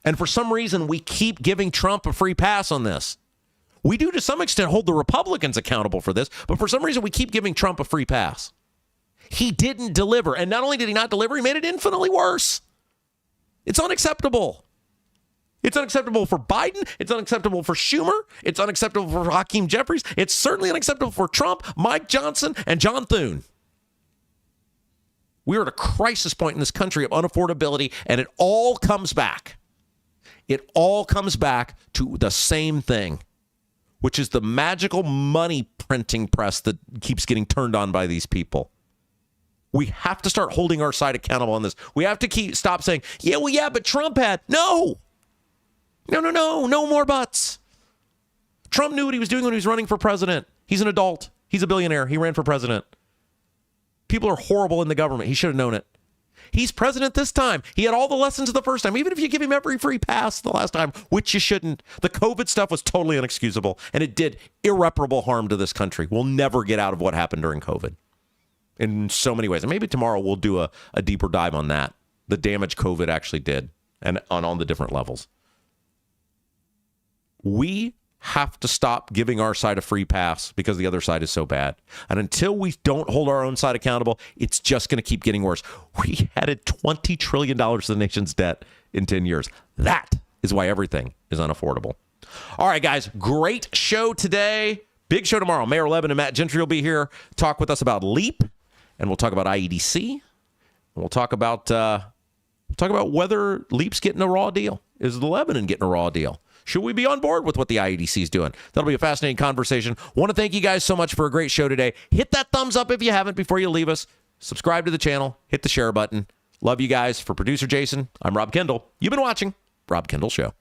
And for some reason, we keep giving Trump a free pass on this. We do, to some extent, hold the Republicans accountable for this, but for some reason, we keep giving Trump a free pass. He didn't deliver. And not only did he not deliver, he made it infinitely worse. It's unacceptable. It's unacceptable for Biden. It's unacceptable for Schumer. It's unacceptable for Hakeem Jeffries. It's certainly unacceptable for Trump, Mike Johnson, and John Thune. We're at a crisis point in this country of unaffordability, and it all comes back. It all comes back to the same thing, which is the magical money printing press that keeps getting turned on by these people. We have to start holding our side accountable on this. We have to stop saying, yeah, but Trump had. No more buts. Trump knew what he was doing when he was running for president. He's an adult. He's a billionaire. He ran for president. People are horrible in the government. He should have known it. He's president this time. He had all the lessons the first time, even if you give him every free pass the last time, which you shouldn't. The COVID stuff was totally inexcusable, and it did irreparable harm to this country. We'll never get out of what happened during COVID in so many ways. And maybe tomorrow we'll do a deeper dive on that, the damage COVID actually did, and on all the different levels. We have to stop giving our side a free pass because the other side is so bad. And until we don't hold our own side accountable, it's just going to keep getting worse. We added $20 trillion to the nation's debt in 10 years. That is why everything is unaffordable. All right, guys, great show today. Big show tomorrow. Mayor Levin and Matt Gentry will be here, talk with us about LEAP, and we'll talk about IEDC. And we'll talk about whether LEAP's getting a raw deal. Is the Lebanon getting a raw deal? Should we be on board with what the IEDC is doing? That'll be a fascinating conversation. Want to thank you guys so much for a great show today. Hit that thumbs up if you haven't before you leave us. Subscribe to the channel. Hit the share button. Love you guys. For producer Jason, I'm Rob Kendall. You've been watching Rob Kendall Show.